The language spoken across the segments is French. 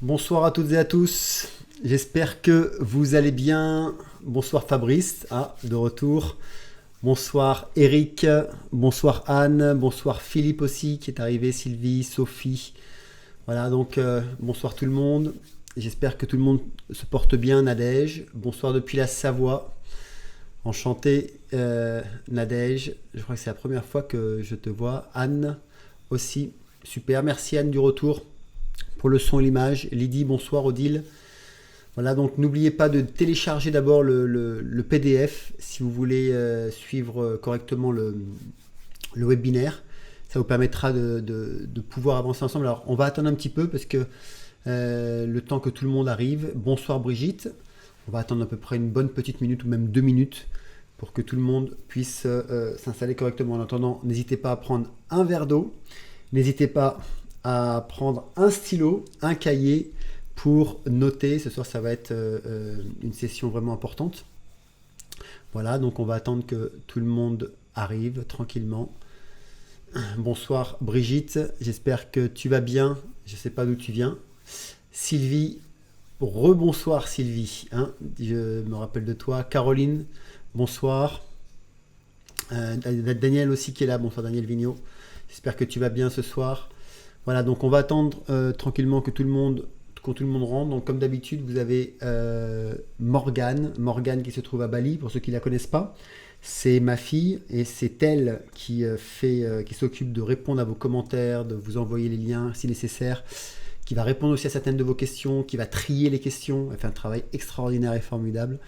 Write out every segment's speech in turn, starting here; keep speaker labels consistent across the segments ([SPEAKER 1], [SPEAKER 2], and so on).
[SPEAKER 1] Bonsoir à toutes et à tous. J'espère que vous allez bien. Bonsoir Fabrice, de retour. Bonsoir Eric. Bonsoir Anne. Bonsoir Philippe aussi qui est arrivé. Sylvie, Sophie. Voilà donc bonsoir tout le monde. J'espère que tout le monde se porte bien. Nadège. Bonsoir depuis la Savoie. Enchanté Nadège. Je crois que c'est la première fois que je te vois. Anne aussi. Super. Merci Anne du retour pour le son et l'image. Lydie, bonsoir. Odile. Voilà, donc n'oubliez pas de télécharger d'abord le PDF si vous voulez suivre correctement le webinaire. Ça vous permettra de pouvoir avancer ensemble. Alors, on va attendre un petit peu parce que le temps que tout le monde arrive. Bonsoir Brigitte. On va attendre à peu près une bonne petite minute ou même 2 minutes pour que tout le monde puisse s'installer correctement. En attendant, n'hésitez pas à prendre un verre d'eau. N'hésitez pas à prendre un stylo, un cahier pour noter. Ce soir, ça va être une session vraiment importante. Voilà, donc on va attendre que tout le monde arrive tranquillement. Bonsoir Brigitte, j'espère que tu vas bien. Je ne sais pas d'où tu viens. Sylvie, rebonsoir Sylvie. Je me rappelle de toi. Caroline, bonsoir. Daniel aussi qui est là. Bonsoir Daniel Vigneault. J'espère que tu vas bien ce soir. Voilà, donc on va attendre tranquillement que tout le monde rentre. Donc comme d'habitude, vous avez Morgane qui se trouve à Bali, pour ceux qui ne la connaissent pas. C'est ma fille et c'est elle qui s'occupe de répondre à vos commentaires, de vous envoyer les liens si nécessaire, qui va répondre aussi à certaines de vos questions, qui va trier les questions. Elle fait un travail extraordinaire et formidable.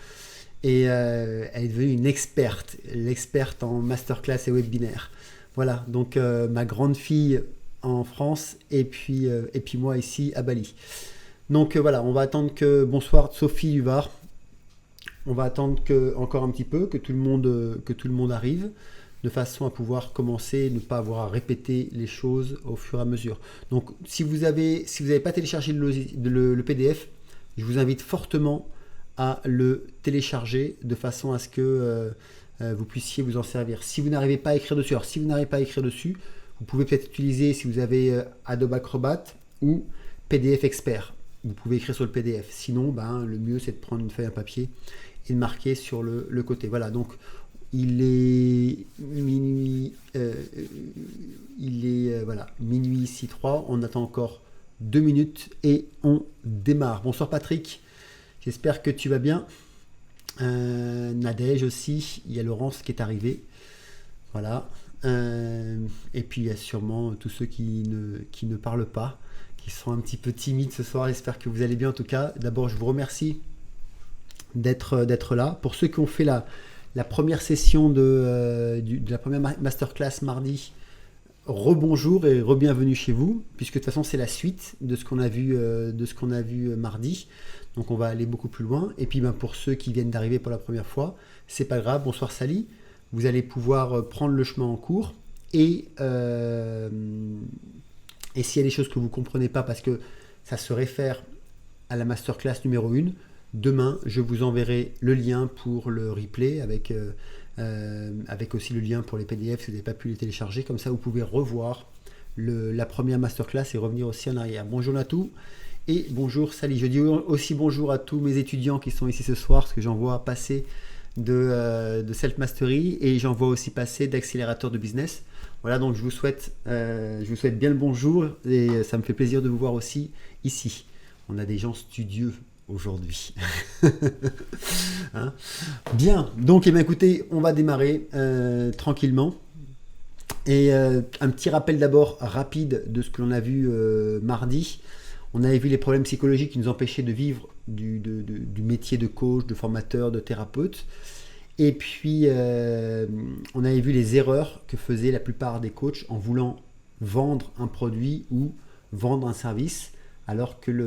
[SPEAKER 1] Et elle est devenue l'experte en masterclass et webinaire. Voilà, donc ma grande fille en France et puis moi ici à Bali. Donc voilà, on va attendre que... Bonsoir Sophie Huvar. On va attendre encore un petit peu, que tout le monde arrive, de façon à pouvoir commencer et ne pas avoir à répéter les choses au fur et à mesure. Donc si vous n'avez pas téléchargé le PDF, je vous invite fortement à le télécharger de façon à ce que vous puissiez vous en servir. Si vous n'arrivez pas à écrire dessus, alors si vous n'arrivez pas à écrire dessus, vous pouvez peut-être utiliser, si vous avez Adobe Acrobat ou PDF Expert. Vous pouvez écrire sur le PDF. Sinon, le mieux, c'est de prendre une feuille à papier et de marquer sur le côté. Voilà, donc il est minuit, minuit ici 3. On attend encore 2 minutes et on démarre. Bonsoir Patrick, j'espère que tu vas bien. Nadège aussi, il y a Laurence qui est arrivée. Voilà. Et puis il y a sûrement tous ceux qui ne parlent pas, qui sont un petit peu timides ce soir. J'espère que vous allez bien en tout cas. D'abord, je vous remercie d'être là. Pour ceux qui ont fait la première session de la première masterclass mardi, rebonjour et re-bienvenue chez vous, puisque de toute façon c'est la suite de ce qu'on a vu mardi. Donc on va aller beaucoup plus loin. Et puis pour ceux qui viennent d'arriver pour la première fois, c'est pas grave. Bonsoir Sally. Vous allez pouvoir prendre le chemin en cours et s'il y a des choses que vous ne comprenez pas parce que ça se réfère à la masterclass numéro 1, demain je vous enverrai le lien pour le replay avec aussi le lien pour les PDF si vous n'avez pas pu les télécharger. Comme ça vous pouvez revoir la première masterclass et revenir aussi en arrière. Bonjour Natou et bonjour Sally. Je dis aussi bonjour à tous mes étudiants qui sont ici ce soir parce que j'en vois passer de Self Mastery et j'en vois aussi passer d'accélérateur de business. Voilà, donc je vous souhaite bien le bonjour et ça me fait plaisir de vous voir aussi ici. On a des gens studieux aujourd'hui. Bien, donc écoutez, on va démarrer tranquillement. Et un petit rappel d'abord rapide de ce que l'on a vu mardi. On avait vu les problèmes psychologiques qui nous empêchaient de vivre du métier de coach, de formateur, de thérapeute. Et puis, on avait vu les erreurs que faisaient la plupart des coachs en voulant vendre un produit ou vendre un service, alors qu'il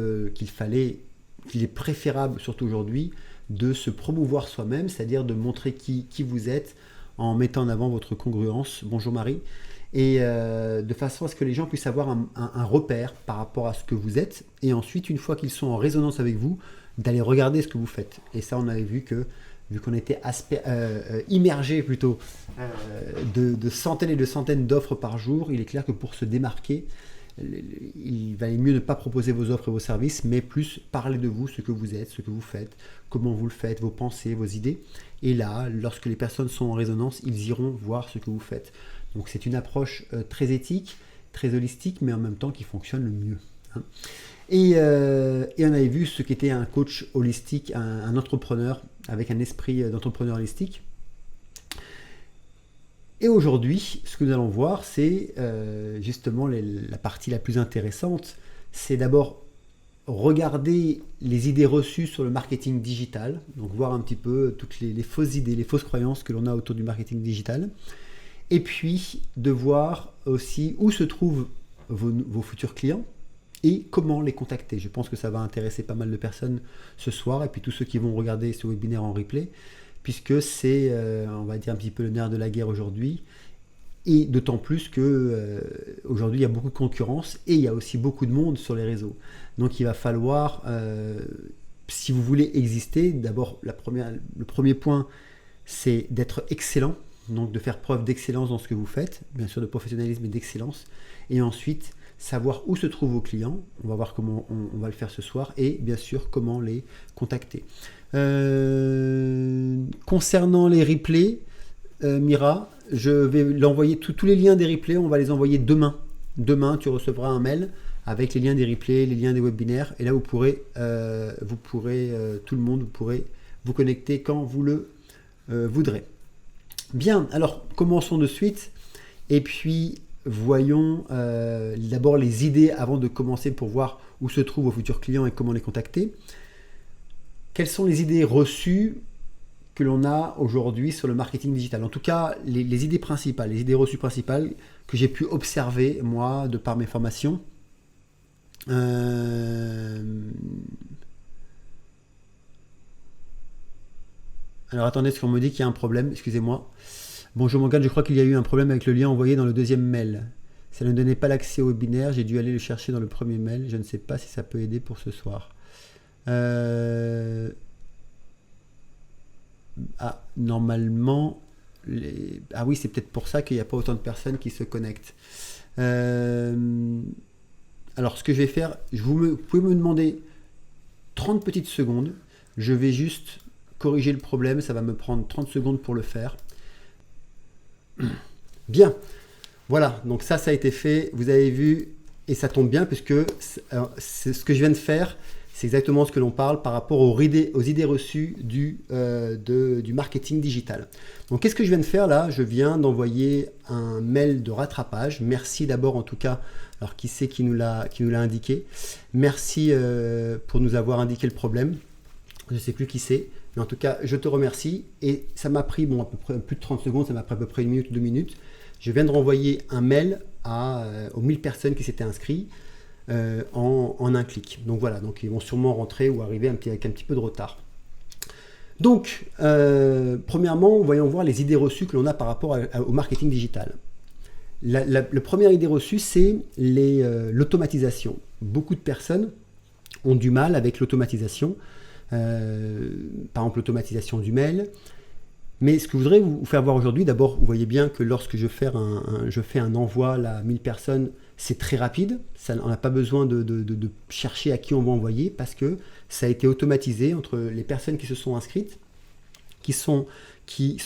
[SPEAKER 1] est préférable, surtout aujourd'hui, de se promouvoir soi-même, c'est-à-dire de montrer qui vous êtes en mettant en avant votre congruence. Bonjour Marie. Et de façon à ce que les gens puissent avoir un repère par rapport à ce que vous êtes. Et ensuite, une fois qu'ils sont en résonance avec vous, d'aller regarder ce que vous faites. Et ça, on avait vu que, vu qu'on était immergé plutôt de centaines et de centaines d'offres par jour, il est clair que pour se démarquer, il valait mieux ne pas proposer vos offres et vos services, mais plus parler de vous, ce que vous êtes, ce que vous faites, comment vous le faites, vos pensées, vos idées. Et là, lorsque les personnes sont en résonance, ils iront voir ce que vous faites. Donc c'est une approche très éthique, très holistique, mais en même temps qui fonctionne le mieux. Et on avait vu ce qu'était un coach holistique, un entrepreneur avec un esprit d'entrepreneur holistique. Et aujourd'hui, ce que nous allons voir, c'est justement la partie la plus intéressante. C'est d'abord regarder les idées reçues sur le marketing digital, donc voir un petit peu toutes les fausses idées, les fausses croyances que l'on a autour du marketing digital. Et puis de voir aussi où se trouvent vos futurs clients et comment les contacter. Je pense que ça va intéresser pas mal de personnes ce soir, et puis tous ceux qui vont regarder ce webinaire en replay, puisque c'est, on va dire, un petit peu le nerf de la guerre aujourd'hui, et d'autant plus que aujourd'hui il y a beaucoup de concurrence, et il y a aussi beaucoup de monde sur les réseaux. Donc il va falloir, si vous voulez exister, d'abord le premier point, c'est d'être excellent, donc de faire preuve d'excellence dans ce que vous faites, bien sûr de professionnalisme et d'excellence, et ensuite savoir où se trouvent vos clients, on va voir comment on va le faire ce soir, et bien sûr comment les contacter. Concernant les replays, Mira, je vais l'envoyer, tous les liens des replays, on va les envoyer demain. Demain, tu recevras un mail avec les liens des replays, les liens des webinaires, et là vous pourrez tout le monde, vous pourrez vous connecter quand vous le voudrez. Bien, alors commençons de suite, et puis voyons d'abord les idées avant de commencer pour voir où se trouvent vos futurs clients et comment les contacter. Quelles sont les idées reçues que l'on a aujourd'hui sur le marketing digital? En tout cas, les idées principales, les idées reçues principales que j'ai pu observer, moi, de par mes formations. Alors attendez, est-ce qu'on me dit qu'il y a un problème? Excusez-moi. Bonjour Morgane, je crois qu'il y a eu un problème avec le lien envoyé dans le deuxième mail. Ça ne donnait pas l'accès au webinaire, j'ai dû aller le chercher dans le premier mail. Je ne sais pas si ça peut aider pour ce soir. Normalement, ah oui, c'est peut-être pour ça qu'il n'y a pas autant de personnes qui se connectent. Alors, ce que je vais faire, vous pouvez me demander 30 petites secondes. Je vais juste corriger le problème, ça va me prendre 30 secondes pour le faire. Bien, voilà, donc ça a été fait, vous avez vu, et ça tombe bien puisque c'est ce que je viens de faire, c'est exactement ce que l'on parle par rapport aux idées reçues du marketing digital. Donc qu'est-ce que je viens de faire là? Je viens d'envoyer un mail de rattrapage. Merci d'abord en tout cas, alors qui c'est qui nous l'a indiqué? Merci pour nous avoir indiqué le problème. Je ne sais plus qui c'est, mais en tout cas je te remercie, et ça m'a pris à peu près plus de 30 secondes, ça m'a pris à peu près 1 minute ou 2 minutes. Je viens de renvoyer un mail aux 1000 personnes qui s'étaient inscrites en un clic. Donc voilà, donc ils vont sûrement rentrer ou arriver avec un petit peu de retard. Donc, premièrement, voyons voir les idées reçues que l'on a par rapport au marketing digital. La première idée reçue, c'est l'automatisation. Beaucoup de personnes ont du mal avec l'automatisation. Par exemple, l'automatisation du mail. Mais ce que je voudrais vous faire voir aujourd'hui, d'abord, vous voyez bien que lorsque je fais un envoi à 1000 personnes, c'est très rapide. On n'a pas besoin de chercher à qui on va envoyer, parce que ça a été automatisé entre les personnes qui se sont inscrites, qui sont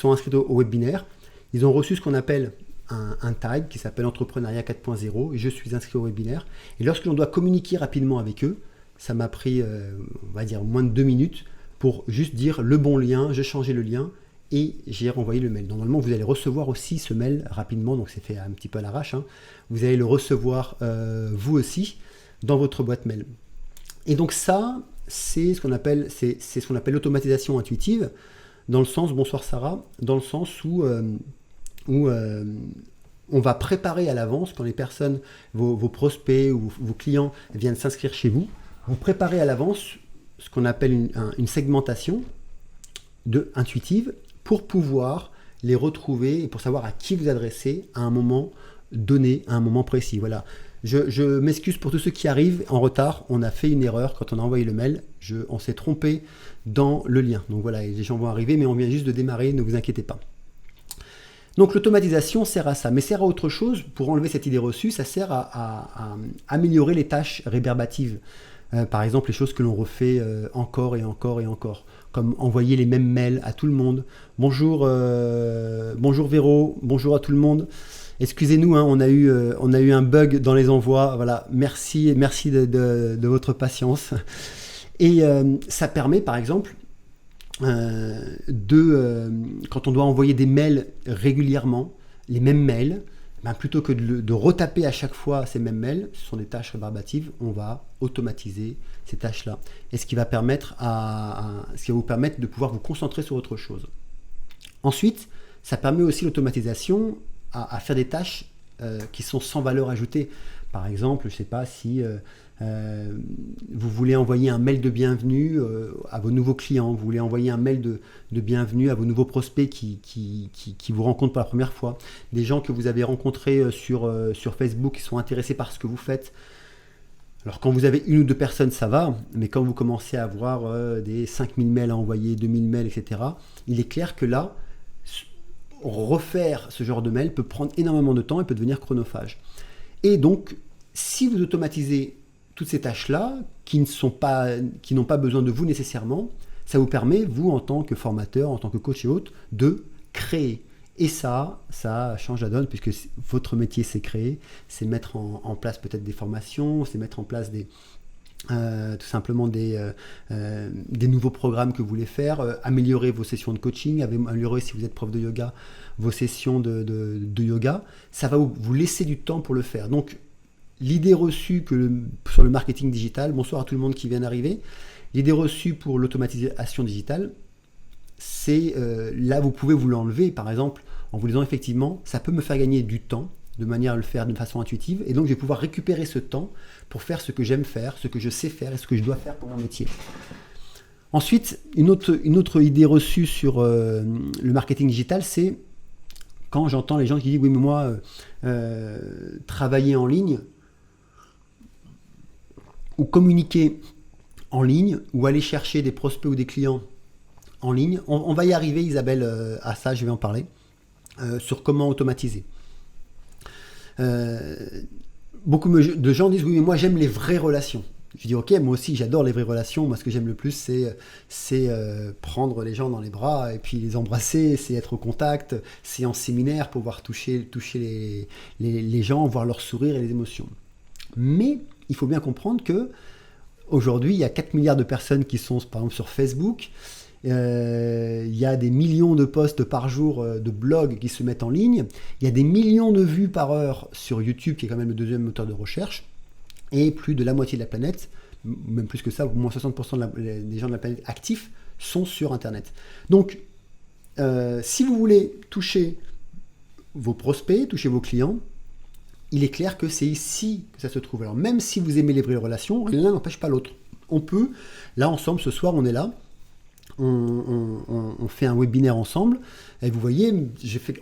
[SPEAKER 1] inscrites au webinaire. Ils ont reçu ce qu'on appelle un tag qui s'appelle Entrepreneuriat 4.0, et je suis inscrit au webinaire. Et lorsque l'on doit communiquer rapidement avec eux, ça m'a pris, on va dire, moins de 2 minutes pour juste dire le bon lien, j'ai changé le lien et j'ai renvoyé le mail. Normalement, vous allez recevoir aussi ce mail rapidement, donc c'est fait un petit peu à l'arrache. Vous allez le recevoir vous aussi dans votre boîte mail. Et donc ça, c'est ce qu'on appelle l'automatisation intuitive, dans le sens, bonsoir Sarah, dans le sens où on va préparer à l'avance, quand les personnes, vos prospects ou vos clients viennent s'inscrire chez vous, vous préparez à l'avance ce qu'on appelle une segmentation intuitive pour pouvoir les retrouver et pour savoir à qui vous adresser à un moment donné, à un moment précis. Voilà. Je m'excuse pour tous ceux qui arrivent en retard. On a fait une erreur quand on a envoyé le mail. On s'est trompé dans le lien. Donc voilà, les gens vont arriver, mais on vient juste de démarrer, ne vous inquiétez pas. Donc l'automatisation sert à ça, mais sert à autre chose. Pour enlever cette idée reçue, ça sert à améliorer les tâches rébarbatives. Par exemple, les choses que l'on refait encore et encore et encore, comme envoyer les mêmes mails à tout le monde. Bonjour Véro, bonjour à tout le monde. Excusez-nous, hein, on a eu un bug dans les envois. Voilà, merci de votre patience. Et ça permet, par exemple, quand on doit envoyer des mails régulièrement, les mêmes mails, plutôt que de retaper à chaque fois ces mêmes mails, ce sont des tâches rébarbatives, on va automatiser ces tâches-là. Et ce qui va vous permettre de pouvoir vous concentrer sur autre chose. Ensuite, ça permet aussi l'automatisation à faire des tâches qui sont sans valeur ajoutée. Par exemple, je ne sais pas si vous voulez envoyer un mail de bienvenue à vos nouveaux clients, vous voulez envoyer un mail de bienvenue à vos nouveaux prospects qui vous rencontrent pour la première fois, des gens que vous avez rencontrés sur Facebook qui sont intéressés par ce que vous faites. Alors quand vous avez 1 ou 2 personnes, ça va, mais quand vous commencez à avoir des 5000 mails à envoyer, 2000 mails, etc., il est clair que là, refaire ce genre de mail peut prendre énormément de temps et peut devenir chronophage. Et donc, si vous automatisez toutes ces tâches-là, qui n'ont pas besoin de vous nécessairement, ça vous permet, vous, en tant que formateur, en tant que coach et autres, de créer. Et ça change la donne, puisque votre métier, c'est créer, c'est mettre en place peut-être des formations, c'est mettre en place tout simplement des nouveaux programmes que vous voulez faire, améliorer vos sessions de coaching, améliorer, si vous êtes prof de yoga, vos sessions de yoga. Ça va vous laisser du temps pour le faire. Donc, l'idée reçue sur le marketing digital, bonsoir à tout le monde qui vient d'arriver, l'idée reçue pour l'automatisation digitale, c'est là vous pouvez vous l'enlever, par exemple, en vous disant effectivement, ça peut me faire gagner du temps, de manière à le faire de façon intuitive, et donc je vais pouvoir récupérer ce temps pour faire ce que j'aime faire, ce que je sais faire et ce que je dois faire pour mon métier. Ensuite, une autre idée reçue sur le marketing digital, c'est quand j'entends les gens qui disent oui mais moi travailler en ligne ou communiquer en ligne ou aller chercher des prospects ou des clients en ligne, on va y arriver Isabelle à ça, je vais en parler, sur comment automatiser. Beaucoup de gens disent oui mais moi j'aime les vraies relations. Je dis ok, moi aussi j'adore les vraies relations, moi ce que j'aime le plus c'est prendre les gens dans les bras et puis les embrasser, c'est être au contact, c'est en séminaire pour pouvoir toucher les gens, voir leur sourire et les émotions. Mais il faut bien comprendre que aujourd'hui il y a 4 milliards de personnes qui sont par exemple sur Facebook. Il y a des millions de posts par jour de blogs qui se mettent en ligne. Il y a des millions de vues par heure sur YouTube, qui est quand même le deuxième moteur de recherche. Et plus de la moitié de la planète, même plus que ça, au moins 60% des gens de la planète actifs sont sur Internet. Donc, si vous voulez toucher vos prospects, toucher vos clients, il est clair que c'est ici que ça se trouve. Alors, même si vous aimez les vraies relations, l'un n'empêche pas l'autre. On peut, là ensemble, ce soir, on est là. On fait un webinaire ensemble et vous voyez,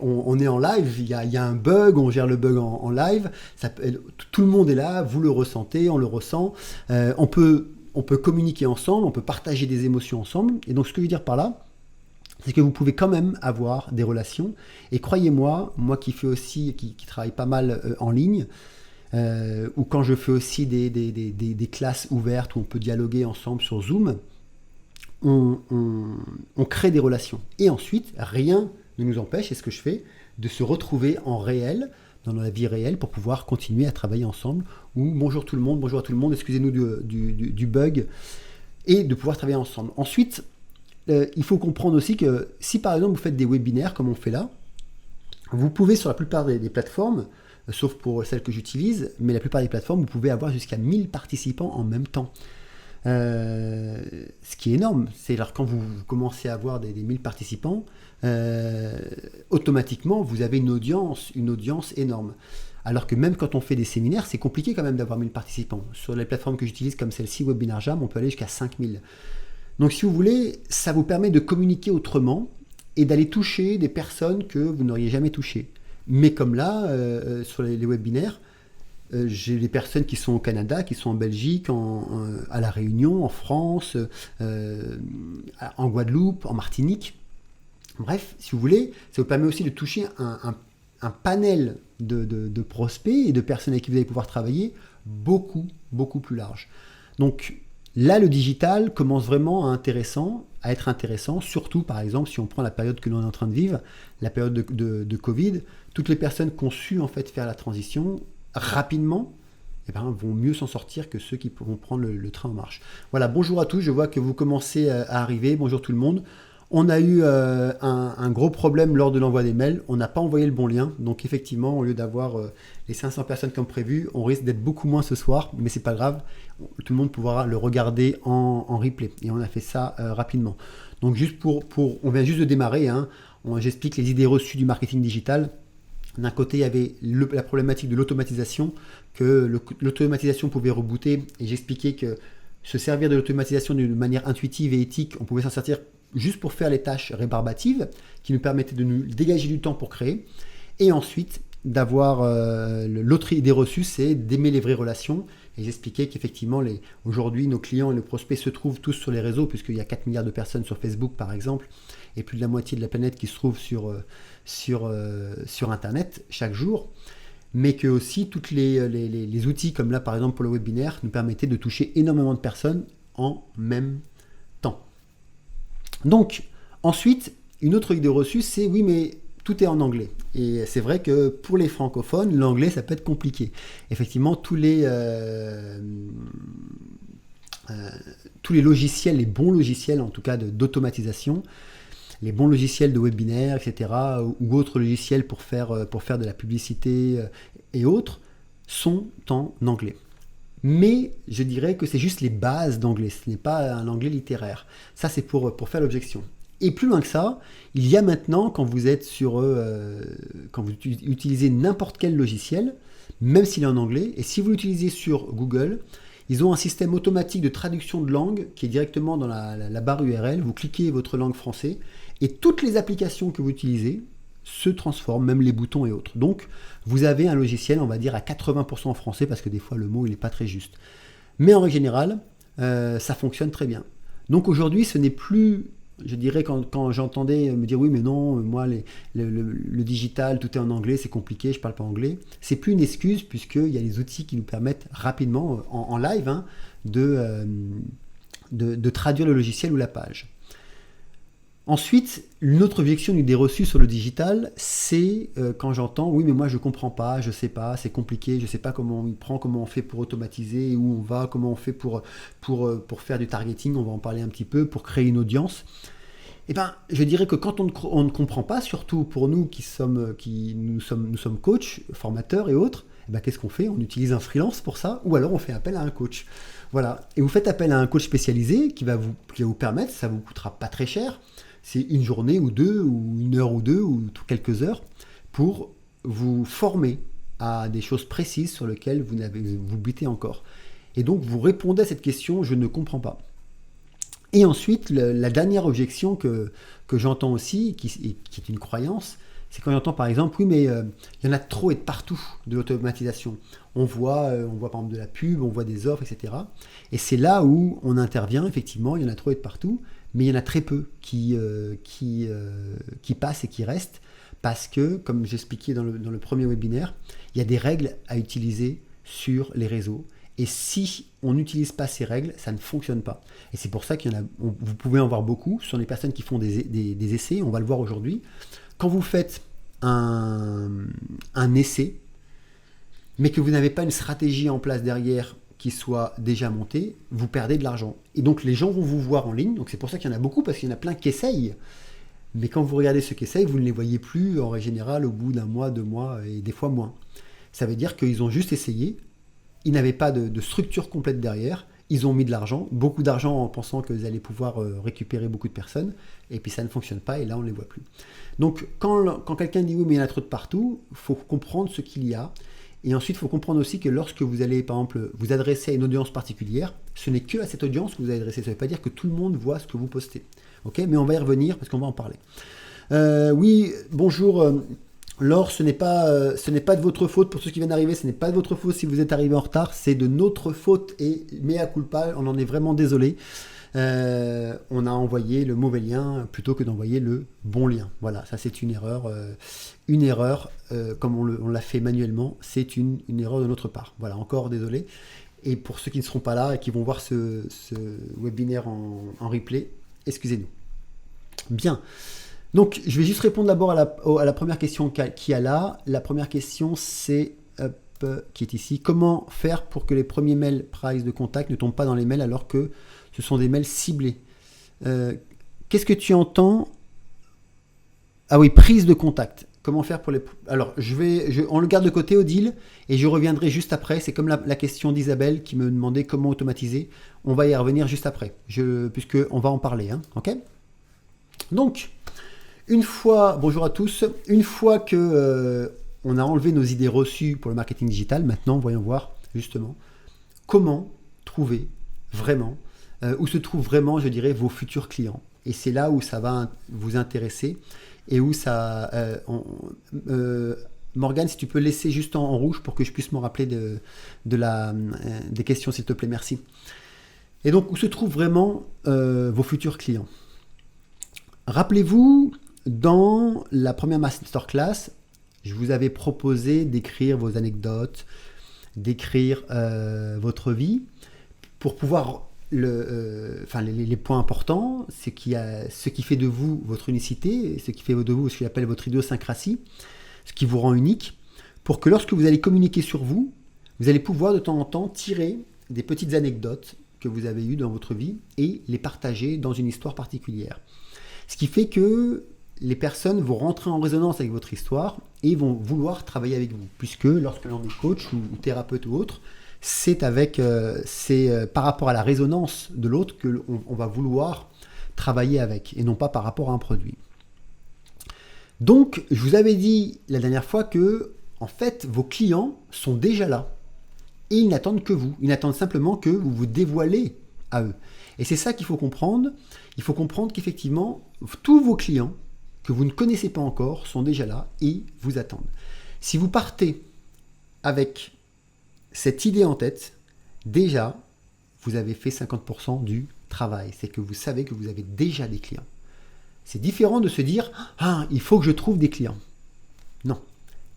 [SPEAKER 1] on est en live, il y a un bug, on gère le bug en live, tout le monde est là, vous le ressentez, on le ressent, on peut communiquer ensemble, on peut partager des émotions ensemble. Et donc ce que je veux dire par là, c'est que vous pouvez quand même avoir des relations. Et croyez-moi, moi qui travaille pas mal en ligne, ou quand je fais aussi des classes ouvertes où on peut dialoguer ensemble sur Zoom, on crée des relations. Et ensuite, rien ne nous empêche, et ce que je fais, de se retrouver en réel, dans la vie réelle, pour pouvoir continuer à travailler ensemble. Ou bonjour tout le monde, bonjour à tout le monde, excusez-nous du bug, et de pouvoir travailler ensemble. Ensuite, il faut comprendre aussi que si par exemple vous faites des webinaires comme on fait là, vous pouvez sur la plupart des plateformes, sauf pour celles que j'utilise, mais la plupart des plateformes, vous pouvez avoir jusqu'à 1000 participants en même temps. Ce qui est énorme, c'est alors quand vous commencez à avoir des 1000 participants, automatiquement vous avez une audience énorme. Alors que même quand on fait des séminaires, c'est compliqué quand même d'avoir 1000 participants. Sur les plateformes que j'utilise comme celle-ci, Webinar Jam, on peut aller jusqu'à 5000. Donc si vous voulez, ça vous permet de communiquer autrement et d'aller toucher des personnes que vous n'auriez jamais touchées. Mais comme là, sur les webinaires, j'ai des personnes qui sont au Canada, qui sont en Belgique, à La Réunion, en France, en Guadeloupe, en Martinique. Bref, si vous voulez, ça vous permet aussi de toucher un panel de prospects et de personnes avec qui vous allez pouvoir travailler beaucoup, beaucoup plus large. Donc là, le digital commence vraiment à être intéressant, surtout par exemple si on prend la période que l'on est en train de vivre, la période de Covid, toutes les personnes qui ont su en fait faire la transition rapidement, eh ben, vont mieux s'en sortir que ceux qui pourront prendre le train en marche. Voilà, bonjour à tous, je vois que vous commencez à arriver, bonjour tout le monde. On a eu un gros problème lors de l'envoi des mails, on n'a pas envoyé le bon lien, donc effectivement, au lieu d'avoir les 500 personnes comme prévu, on risque d'être beaucoup moins ce soir, mais c'est pas grave, tout le monde pourra le regarder en replay, et on a fait ça rapidement. Donc juste on vient juste de démarrer, hein, j'explique les idées reçues du marketing digital. D'un côté, il y avait la problématique de l'automatisation, que l'automatisation pouvait rebooter, et j'expliquais que se servir de l'automatisation d'une manière intuitive et éthique, on pouvait s'en sortir juste pour faire les tâches rébarbatives, qui nous permettaient de nous dégager du temps pour créer, et ensuite d'avoir l'autre idée reçue, c'est d'aimer les vraies relations, et j'expliquais qu'effectivement, aujourd'hui, nos clients et nos prospects se trouvent tous sur les réseaux, puisqu'il y a 4 milliards de personnes sur Facebook, par exemple, et plus de la moitié de la planète qui se trouve sur Internet chaque jour, mais que aussi tous les outils comme là par exemple pour le webinaire nous permettaient de toucher énormément de personnes en même temps. Donc ensuite, une autre idée reçue, c'est oui mais tout est en anglais. Et c'est vrai que pour les francophones, l'anglais ça peut être compliqué. Effectivement, tous les logiciels, les bons logiciels en tout cas d'automatisation, les bons logiciels de webinaire, etc., ou autres logiciels pour faire de la publicité et autres, sont en anglais. Mais je dirais que c'est juste les bases d'anglais, ce n'est pas un anglais littéraire. Ça, c'est pour faire l'objection. Et plus loin que ça, il y a maintenant, quand vous utilisez n'importe quel logiciel, même s'il est en anglais, et si vous l'utilisez sur Google, ils ont un système automatique de traduction de langue qui est directement dans la barre URL. Vous cliquez votre langue française et toutes les applications que vous utilisez se transforment, même les boutons et autres. Donc, vous avez un logiciel, on va dire, à 80% en français, parce que des fois, le mot, il n'est pas très juste. Mais en règle générale, ça fonctionne très bien. Donc aujourd'hui, ce n'est plus... Je dirais quand j'entendais me dire oui mais non, moi le digital, tout est en anglais, c'est compliqué, je parle pas anglais. C'est plus une excuse puisqu'il y a les outils qui nous permettent rapidement, en live, hein, de traduire le logiciel ou la page. Ensuite, une autre objection, une idée reçue sur le digital, c'est quand j'entends oui mais moi je comprends pas, je sais pas, c'est compliqué, je sais pas comment on y prend, comment on fait pour automatiser, où on va, comment on fait pour faire du targeting, on va en parler un petit peu, pour créer une audience. Eh ben, je dirais que quand on ne comprend pas, surtout pour nous qui sommes coachs, formateurs et autres, eh ben, qu'est-ce qu'on fait? On utilise un freelance pour ça, ou alors on fait appel à un coach. Voilà. Et vous faites appel à un coach spécialisé qui va vous permettre, ça vous coûtera pas très cher, c'est une journée ou deux, ou une heure ou deux, ou quelques heures, pour vous former à des choses précises sur lesquelles vous butez encore. Et donc vous répondez à cette question, je ne comprends pas. Et ensuite, la dernière objection que j'entends aussi, qui est une croyance, c'est quand j'entends par exemple, oui mais il y en a trop et de partout de l'automatisation. On voit par exemple de la pub, on voit des offres, etc. Et c'est là où on intervient, effectivement, il y en a trop et de partout, mais il y en a très peu qui passent et qui restent, parce que, comme j'expliquais dans le premier webinaire, il y a des règles à utiliser sur les réseaux. Et si on n'utilise pas ces règles, ça ne fonctionne pas. Et c'est pour ça vous pouvez en voir beaucoup. Ce sont des personnes qui font des essais, on va le voir aujourd'hui. Quand vous faites un essai, mais que vous n'avez pas une stratégie en place derrière qui soit déjà montée, vous perdez de l'argent. Et donc les gens vont vous voir en ligne, donc c'est pour ça qu'il y en a beaucoup, parce qu'il y en a plein qui essayent. Mais quand vous regardez ceux qui essayent, vous ne les voyez plus en règle générale au bout d'un mois, 2 mois, et des fois moins. Ça veut dire qu'ils ont juste essayé. Ils n'avaient pas de structure complète derrière, ils ont mis de l'argent, beaucoup d'argent en pensant qu'ils allaient pouvoir récupérer beaucoup de personnes, et puis ça ne fonctionne pas, et là on ne les voit plus. Donc quand quelqu'un dit oui mais il y en a trop de partout, il faut comprendre ce qu'il y a, et ensuite il faut comprendre aussi que lorsque vous allez par exemple vous adresser à une audience particulière, ce n'est que à cette audience que vous allez adresser, ça ne veut pas dire que tout le monde voit ce que vous postez. Okay, mais on va y revenir parce qu'on va en parler. Oui, bonjour... Laure, ce n'est pas de votre faute pour ceux qui viennent d'arriver, ce n'est pas de votre faute si vous êtes arrivé en retard, c'est de notre faute et mea culpa, on en est vraiment désolé. on a envoyé le mauvais lien plutôt que d'envoyer le bon lien. Voilà, ça c'est une erreur. Comme on l'a fait manuellement, c'est une erreur de notre part. Voilà, encore désolé. Et pour ceux qui ne seront pas là et qui vont voir ce webinaire en replay, excusez-nous. Bien. Donc, je vais juste répondre d'abord à la première question qu'il y a là. La première question, c'est, qui est ici, comment faire pour que les premiers mails price de contact ne tombent pas dans les mails alors que ce sont des mails ciblés. Qu'est-ce que tu entends? Ah oui, prise de contact. Comment faire pour les... Alors, on le garde de côté, Odile, et je reviendrai juste après. C'est comme la question d'Isabelle qui me demandait comment automatiser. On va y revenir juste après, puisqu'on va en parler. Hein, ok? Donc, bonjour à tous, une fois que on a enlevé nos idées reçues pour le marketing digital, maintenant, voyons voir justement comment trouver vraiment, où se trouvent vraiment, je dirais, vos futurs clients. Et c'est là où ça va vous intéresser et où ça... Morgane, si tu peux laisser juste en rouge pour que je puisse me rappeler des questions, s'il te plaît, merci. Et donc, où se trouvent vraiment vos futurs clients? Rappelez-vous, dans la première masterclass, je vous avais proposé d'écrire vos anecdotes, d'écrire votre vie, pour pouvoir, les points importants, ce qui fait de vous votre unicité, ce qui fait de vous ce que j'appelle votre idiosyncrasie, ce qui vous rend unique, pour que lorsque vous allez communiquer sur vous, vous allez pouvoir de temps en temps tirer des petites anecdotes que vous avez eues dans votre vie et les partager dans une histoire particulière. Ce qui fait que les personnes vont rentrer en résonance avec votre histoire et vont vouloir travailler avec vous. Puisque lorsque l'on est coach ou thérapeute ou autre, c'est par rapport à la résonance de l'autre qu'on va vouloir travailler avec et non pas par rapport à un produit. Donc, je vous avais dit la dernière fois que, en fait, vos clients sont déjà là. Et ils n'attendent que vous. Ils n'attendent simplement que vous vous dévoilez à eux. Et c'est ça qu'il faut comprendre. Il faut comprendre qu'effectivement, tous vos clients que vous ne connaissez pas encore sont déjà là et vous attendent. Si vous partez avec cette idée en tête, déjà, vous avez fait 50% du travail. C'est que vous savez que vous avez déjà des clients. C'est différent de se dire « Ah, il faut que je trouve des clients ». Non.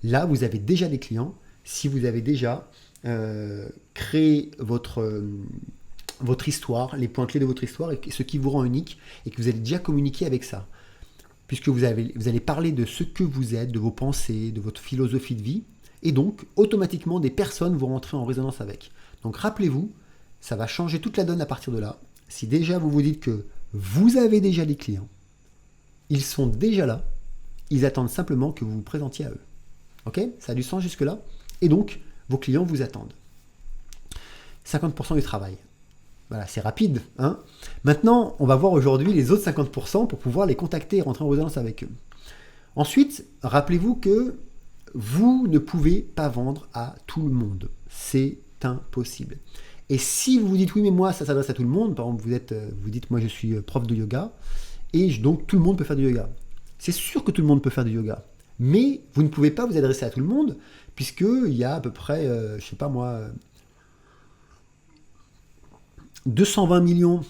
[SPEAKER 1] Là, vous avez déjà des clients si vous avez déjà créé votre histoire, les points clés de votre histoire et ce qui vous rend unique et que vous allez déjà communiquer avec ça. Puisque vous allez parler de ce que vous êtes, de vos pensées, de votre philosophie de vie et donc automatiquement des personnes vont rentrer en résonance avec. Donc rappelez-vous, ça va changer toute la donne à partir de là. Si déjà vous vous dites que vous avez déjà des clients, ils sont déjà là, ils attendent simplement que vous vous présentiez à eux. Ok? Ça a du sens jusque-là? Et donc, vos clients vous attendent. 50% du travail. Voilà, c'est rapide. Hein? Maintenant, on va voir aujourd'hui les autres 50% pour pouvoir les contacter et rentrer en résonance avec eux. Ensuite, rappelez-vous que vous ne pouvez pas vendre à tout le monde. C'est impossible. Et si vous vous dites, oui, mais moi, ça s'adresse à tout le monde, par exemple, vous dites, moi, je suis prof de yoga, et donc tout le monde peut faire du yoga. C'est sûr que tout le monde peut faire du yoga. Mais vous ne pouvez pas vous adresser à tout le monde, puisqu'il y a à peu près, 220 millions,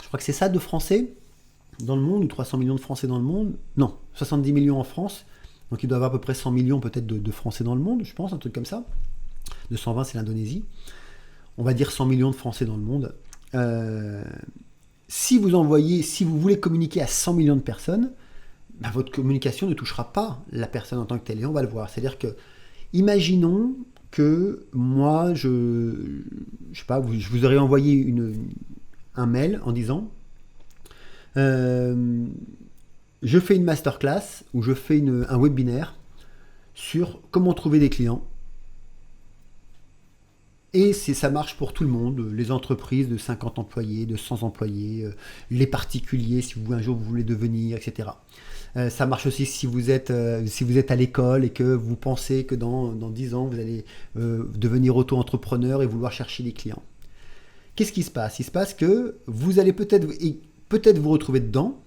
[SPEAKER 1] je crois que c'est ça, de Français dans le monde, ou 300 millions de Français dans le monde. Non, 70 millions en France. Donc il doit y avoir à peu près 100 millions peut-être de Français dans le monde, je pense, un truc comme ça. 220, c'est l'Indonésie. On va dire 100 millions de Français dans le monde. Si vous voulez communiquer à 100 millions de personnes, votre communication ne touchera pas la personne en tant que telle. Et on va le voir. C'est-à-dire que, imaginons que moi, je vous aurais envoyé un mail en disant je fais une masterclass ou je fais un webinaire sur comment trouver des clients. Et ça marche pour tout le monde, les entreprises de 50 employés, de 100 employés, les particuliers, si un jour vous voulez devenir, etc. Ça marche aussi si vous êtes à l'école et que vous pensez que dans 10 ans, vous allez devenir auto-entrepreneur et vouloir chercher des clients. Qu'est-ce qui se passe? Il se passe que vous allez peut-être vous retrouver dedans,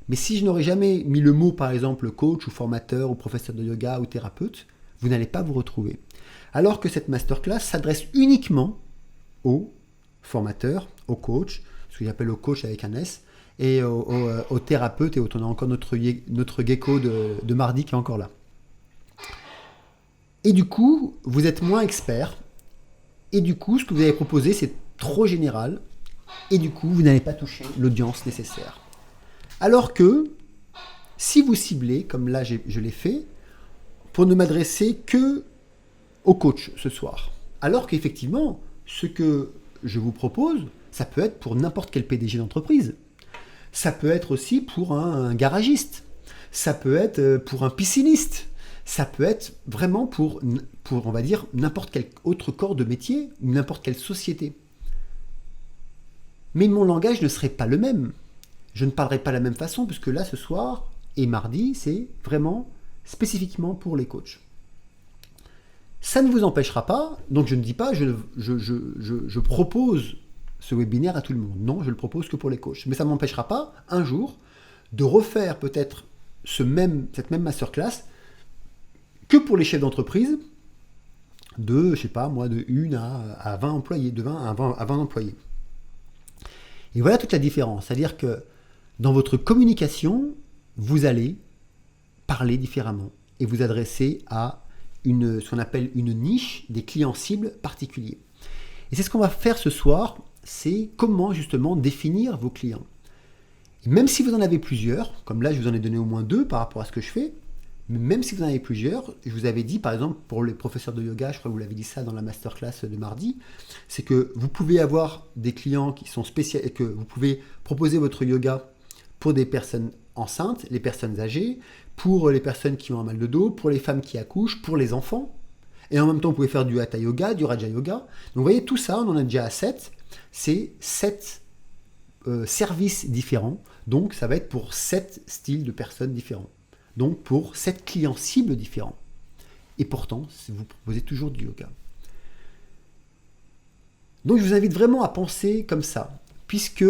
[SPEAKER 1] mais si je n'aurais jamais mis le mot, par exemple, coach ou formateur ou professeur de yoga ou thérapeute, vous n'allez pas vous retrouver. Alors que cette masterclass s'adresse uniquement aux formateurs, au coach, ce que j'appelle au coach avec un S, et au thérapeute, et on a encore notre gecko de mardi qui est encore là. Et du coup, vous êtes moins expert, et du coup, ce que vous avez proposé, c'est trop général, et du coup, vous n'allez pas toucher l'audience nécessaire. Alors que, si vous ciblez, comme là je l'ai fait, pour ne m'adresser que au coach ce soir, alors qu'effectivement, ce que je vous propose, ça peut être pour n'importe quel PDG d'entreprise. Ça peut être aussi pour un garagiste. Ça peut être pour un pisciniste. Ça peut être vraiment pour on va dire, n'importe quel autre corps de métier ou n'importe quelle société. Mais mon langage ne serait pas le même. Je ne parlerai pas de la même façon, puisque là, ce soir et mardi, c'est vraiment spécifiquement pour les coachs. Ça ne vous empêchera pas, donc je ne dis pas, je propose ce webinaire à tout le monde. Non, je le propose que pour les coachs. Mais ça ne m'empêchera pas, un jour, de refaire peut-être cette même masterclass que pour les chefs d'entreprise de, je sais pas moi, de 1 à 20 employés, de 20 à 20 employés. Et voilà toute la différence. C'est-à-dire que dans votre communication, vous allez parler différemment et vous adresser à ce qu'on appelle une niche des clients cibles particuliers. Et c'est ce qu'on va faire ce soir, c'est comment justement définir vos clients. Et même si vous en avez plusieurs, comme là je vous en ai donné au moins 2 par rapport à ce que je fais, mais même si vous en avez plusieurs, je vous avais dit par exemple pour les professeurs de yoga, je crois que vous l'avez dit ça dans la masterclass de mardi, c'est que vous pouvez avoir des clients qui sont spéciaux et que vous pouvez proposer votre yoga pour des personnes enceintes, les personnes âgées, pour les personnes qui ont un mal de dos, pour les femmes qui accouchent, pour les enfants. Et en même temps, vous pouvez faire du Hatha Yoga, du Raja Yoga. Donc vous voyez, tout ça, on en a déjà à 7. C'est 7 services différents. Donc ça va être pour 7 styles de personnes différents. Donc pour 7 clients cibles différents. Et pourtant, vous proposez toujours du yoga. Donc je vous invite vraiment à penser comme ça. Puisque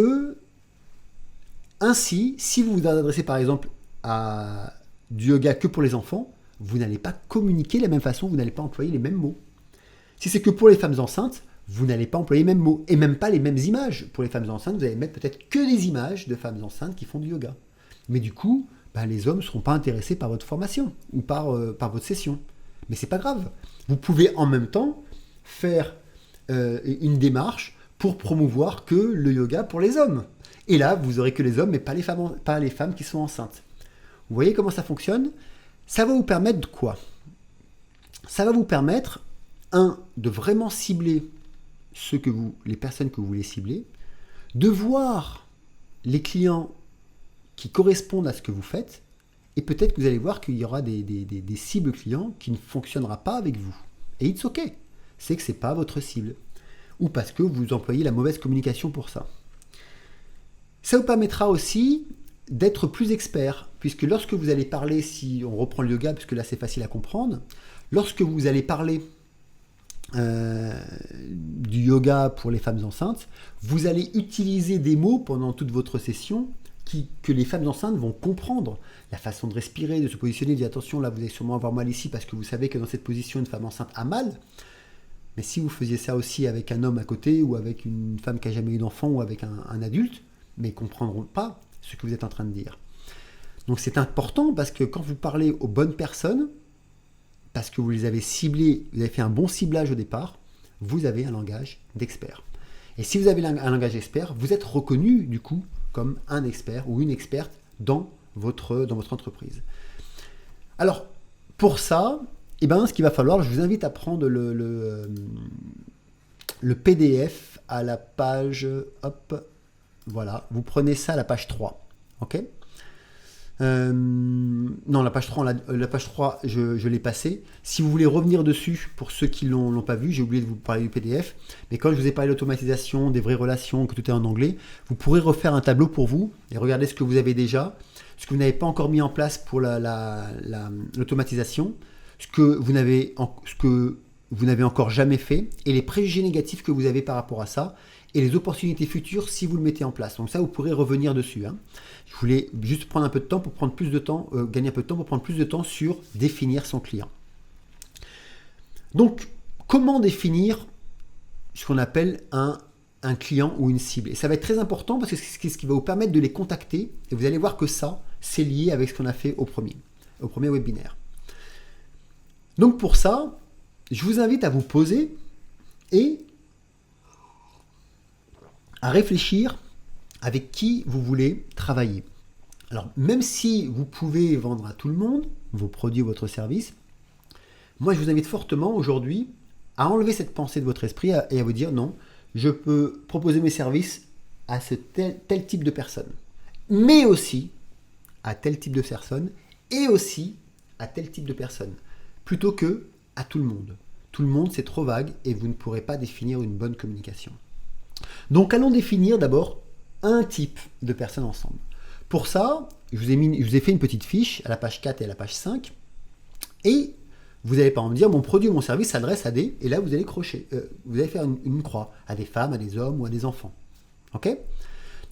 [SPEAKER 1] ainsi, si vous vous adressez par exemple à du yoga que pour les enfants, vous n'allez pas communiquer de la même façon, vous n'allez pas employer les mêmes mots. Si c'est que pour les femmes enceintes, vous n'allez pas employer les mêmes mots et même pas les mêmes images. Pour les femmes enceintes, vous allez mettre peut-être que des images de femmes enceintes qui font du yoga. Mais du coup, les hommes ne seront pas intéressés par votre formation ou par votre session. Mais c'est pas grave. Vous pouvez en même temps faire une démarche pour promouvoir que le yoga pour les hommes. Et là, vous aurez que les hommes, mais pas les femmes qui sont enceintes. Vous voyez comment ça fonctionne ? Ça va vous permettre de quoi ? Ça va vous permettre, de vraiment cibler les personnes que vous voulez cibler, de voir les clients qui correspondent à ce que vous faites, et peut-être que vous allez voir qu'il y aura des cibles clients qui ne fonctionneront pas avec vous. Et it's ok, c'est que ce n'est pas votre cible, ou parce que vous employez la mauvaise communication pour ça. Ça vous permettra aussi d'être plus expert, puisque lorsque vous allez parler, si on reprend le yoga, puisque là c'est facile à comprendre, lorsque vous allez parler du yoga pour les femmes enceintes, vous allez utiliser des mots pendant toute votre session que les femmes enceintes vont comprendre. La façon de respirer, de se positionner, de dire attention, là vous allez sûrement avoir mal ici parce que vous savez que dans cette position, une femme enceinte a mal. Mais si vous faisiez ça aussi avec un homme à côté ou avec une femme qui n'a jamais eu d'enfant ou avec un adulte, mais ils ne comprendront pas ce que vous êtes en train de dire. Donc c'est important parce que quand vous parlez aux bonnes personnes, parce que vous les avez ciblés, vous avez fait un bon ciblage au départ, vous avez un langage d'expert. Et si vous avez un langage d'expert, vous êtes reconnu du coup comme un expert ou une experte dans votre entreprise. Alors, pour ça, ce qu'il va falloir, je vous invite à prendre le PDF à la page, voilà, vous prenez ça à la page 3, ok ? Non, la page 3, je l'ai passée. Si vous voulez revenir dessus, pour ceux qui ne l'ont pas vu, j'ai oublié de vous parler du PDF, mais quand je vous ai parlé de l'automatisation, des vraies relations, que tout est en anglais, vous pourrez refaire un tableau pour vous et regarder ce que vous avez déjà, ce que vous n'avez pas encore mis en place pour l'automatisation, ce que vous n'avez encore jamais fait et les préjugés négatifs que vous avez par rapport à ça et les opportunités futures si vous le mettez en place. Donc ça, vous pourrez revenir dessus. Je voulais juste prendre un peu de temps pour prendre plus de temps, gagner un peu de temps pour prendre plus de temps sur définir son client. Donc, comment définir ce qu'on appelle un client ou une cible. Et ça va être très important parce que c'est ce qui va vous permettre de les contacter. Et vous allez voir que ça, c'est lié avec ce qu'on a fait au premier webinaire. Donc pour ça, je vous invite à vous poser et à réfléchir avec qui vous voulez travailler. Alors, même si vous pouvez vendre à tout le monde vos produits ou votre service, moi, je vous invite fortement aujourd'hui à enlever cette pensée de votre esprit et à vous dire non, je peux proposer mes services à tel type de personnes, mais aussi à tel type de personnes et aussi à tel type de personnes, plutôt que à tout le monde. Tout le monde, c'est trop vague et vous ne pourrez pas définir une bonne communication. Donc, allons définir d'abord un type de personnes ensemble. Pour ça, je vous ai fait une petite fiche à la page 4 et à la page 5. Et vous allez par exemple dire, mon produit ou mon service s'adresse à des... Et là, vous allez vous allez faire une croix à des femmes, à des hommes ou à des enfants. Ok ?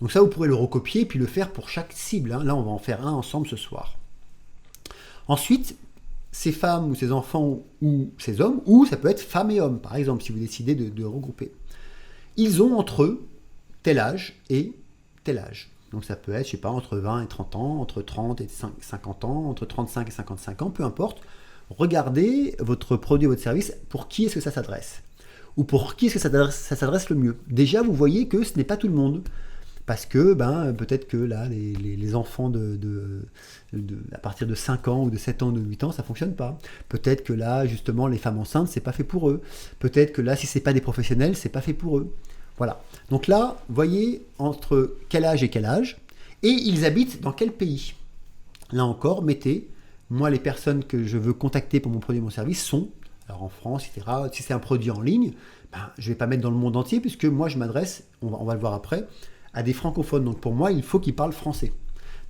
[SPEAKER 1] Donc ça, vous pourrez le recopier et puis le faire pour chaque cible. Là, on va en faire un ensemble ce soir. Ensuite, ces femmes ou ces enfants ou ces hommes, ou ça peut être femmes et hommes, par exemple, si vous décidez de regrouper. Ils ont entre eux tel âge et tel âge. Donc ça peut être, je sais pas, entre 20 et 30 ans, entre 30 et 50 ans, entre 35 et 55 ans, peu importe. Regardez votre produit, votre service, pour qui est-ce que ça s'adresse ? Ou pour qui est-ce que ça s'adresse le mieux ? Déjà, vous voyez que ce n'est pas tout le monde. Parce que peut-être que là, les enfants à partir de 5 ans ou de 7 ans ou de 8 ans, ça ne fonctionne pas. Peut-être que là, justement, les femmes enceintes, c'est pas fait pour eux. Peut-être que là, si ce n'est pas des professionnels, c'est pas fait pour eux. Voilà. Donc là, voyez entre quel âge et quel âge, et ils habitent dans quel pays. Là encore, mettez, moi les personnes que je veux contacter pour mon produit et mon service sont, alors en France, etc. Si c'est un produit en ligne, je ne vais pas mettre dans le monde entier, puisque moi je m'adresse, on va le voir après, à des francophones. Donc pour moi, il faut qu'ils parlent français.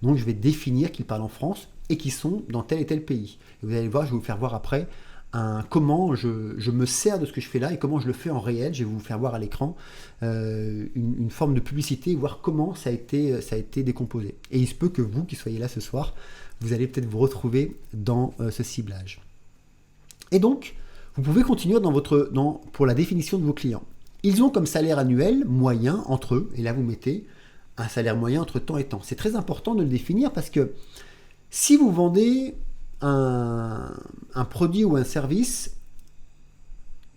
[SPEAKER 1] Donc je vais définir qu'ils parlent en France et qu'ils sont dans tel et tel pays. Et vous allez voir, je vais vous faire voir après comment je me sers de ce que je fais là et comment je le fais en réel. Je vais vous faire voir à l'écran une forme de publicité, voir comment ça a été décomposé. Et il se peut que vous qui soyez là ce soir, vous allez peut-être vous retrouver dans ce ciblage. Et donc, vous pouvez continuer pour la définition de vos clients. Ils ont comme salaire annuel moyen entre eux, et là vous mettez un salaire moyen entre temps et temps. C'est très important de le définir parce que si vous vendez un produit ou un service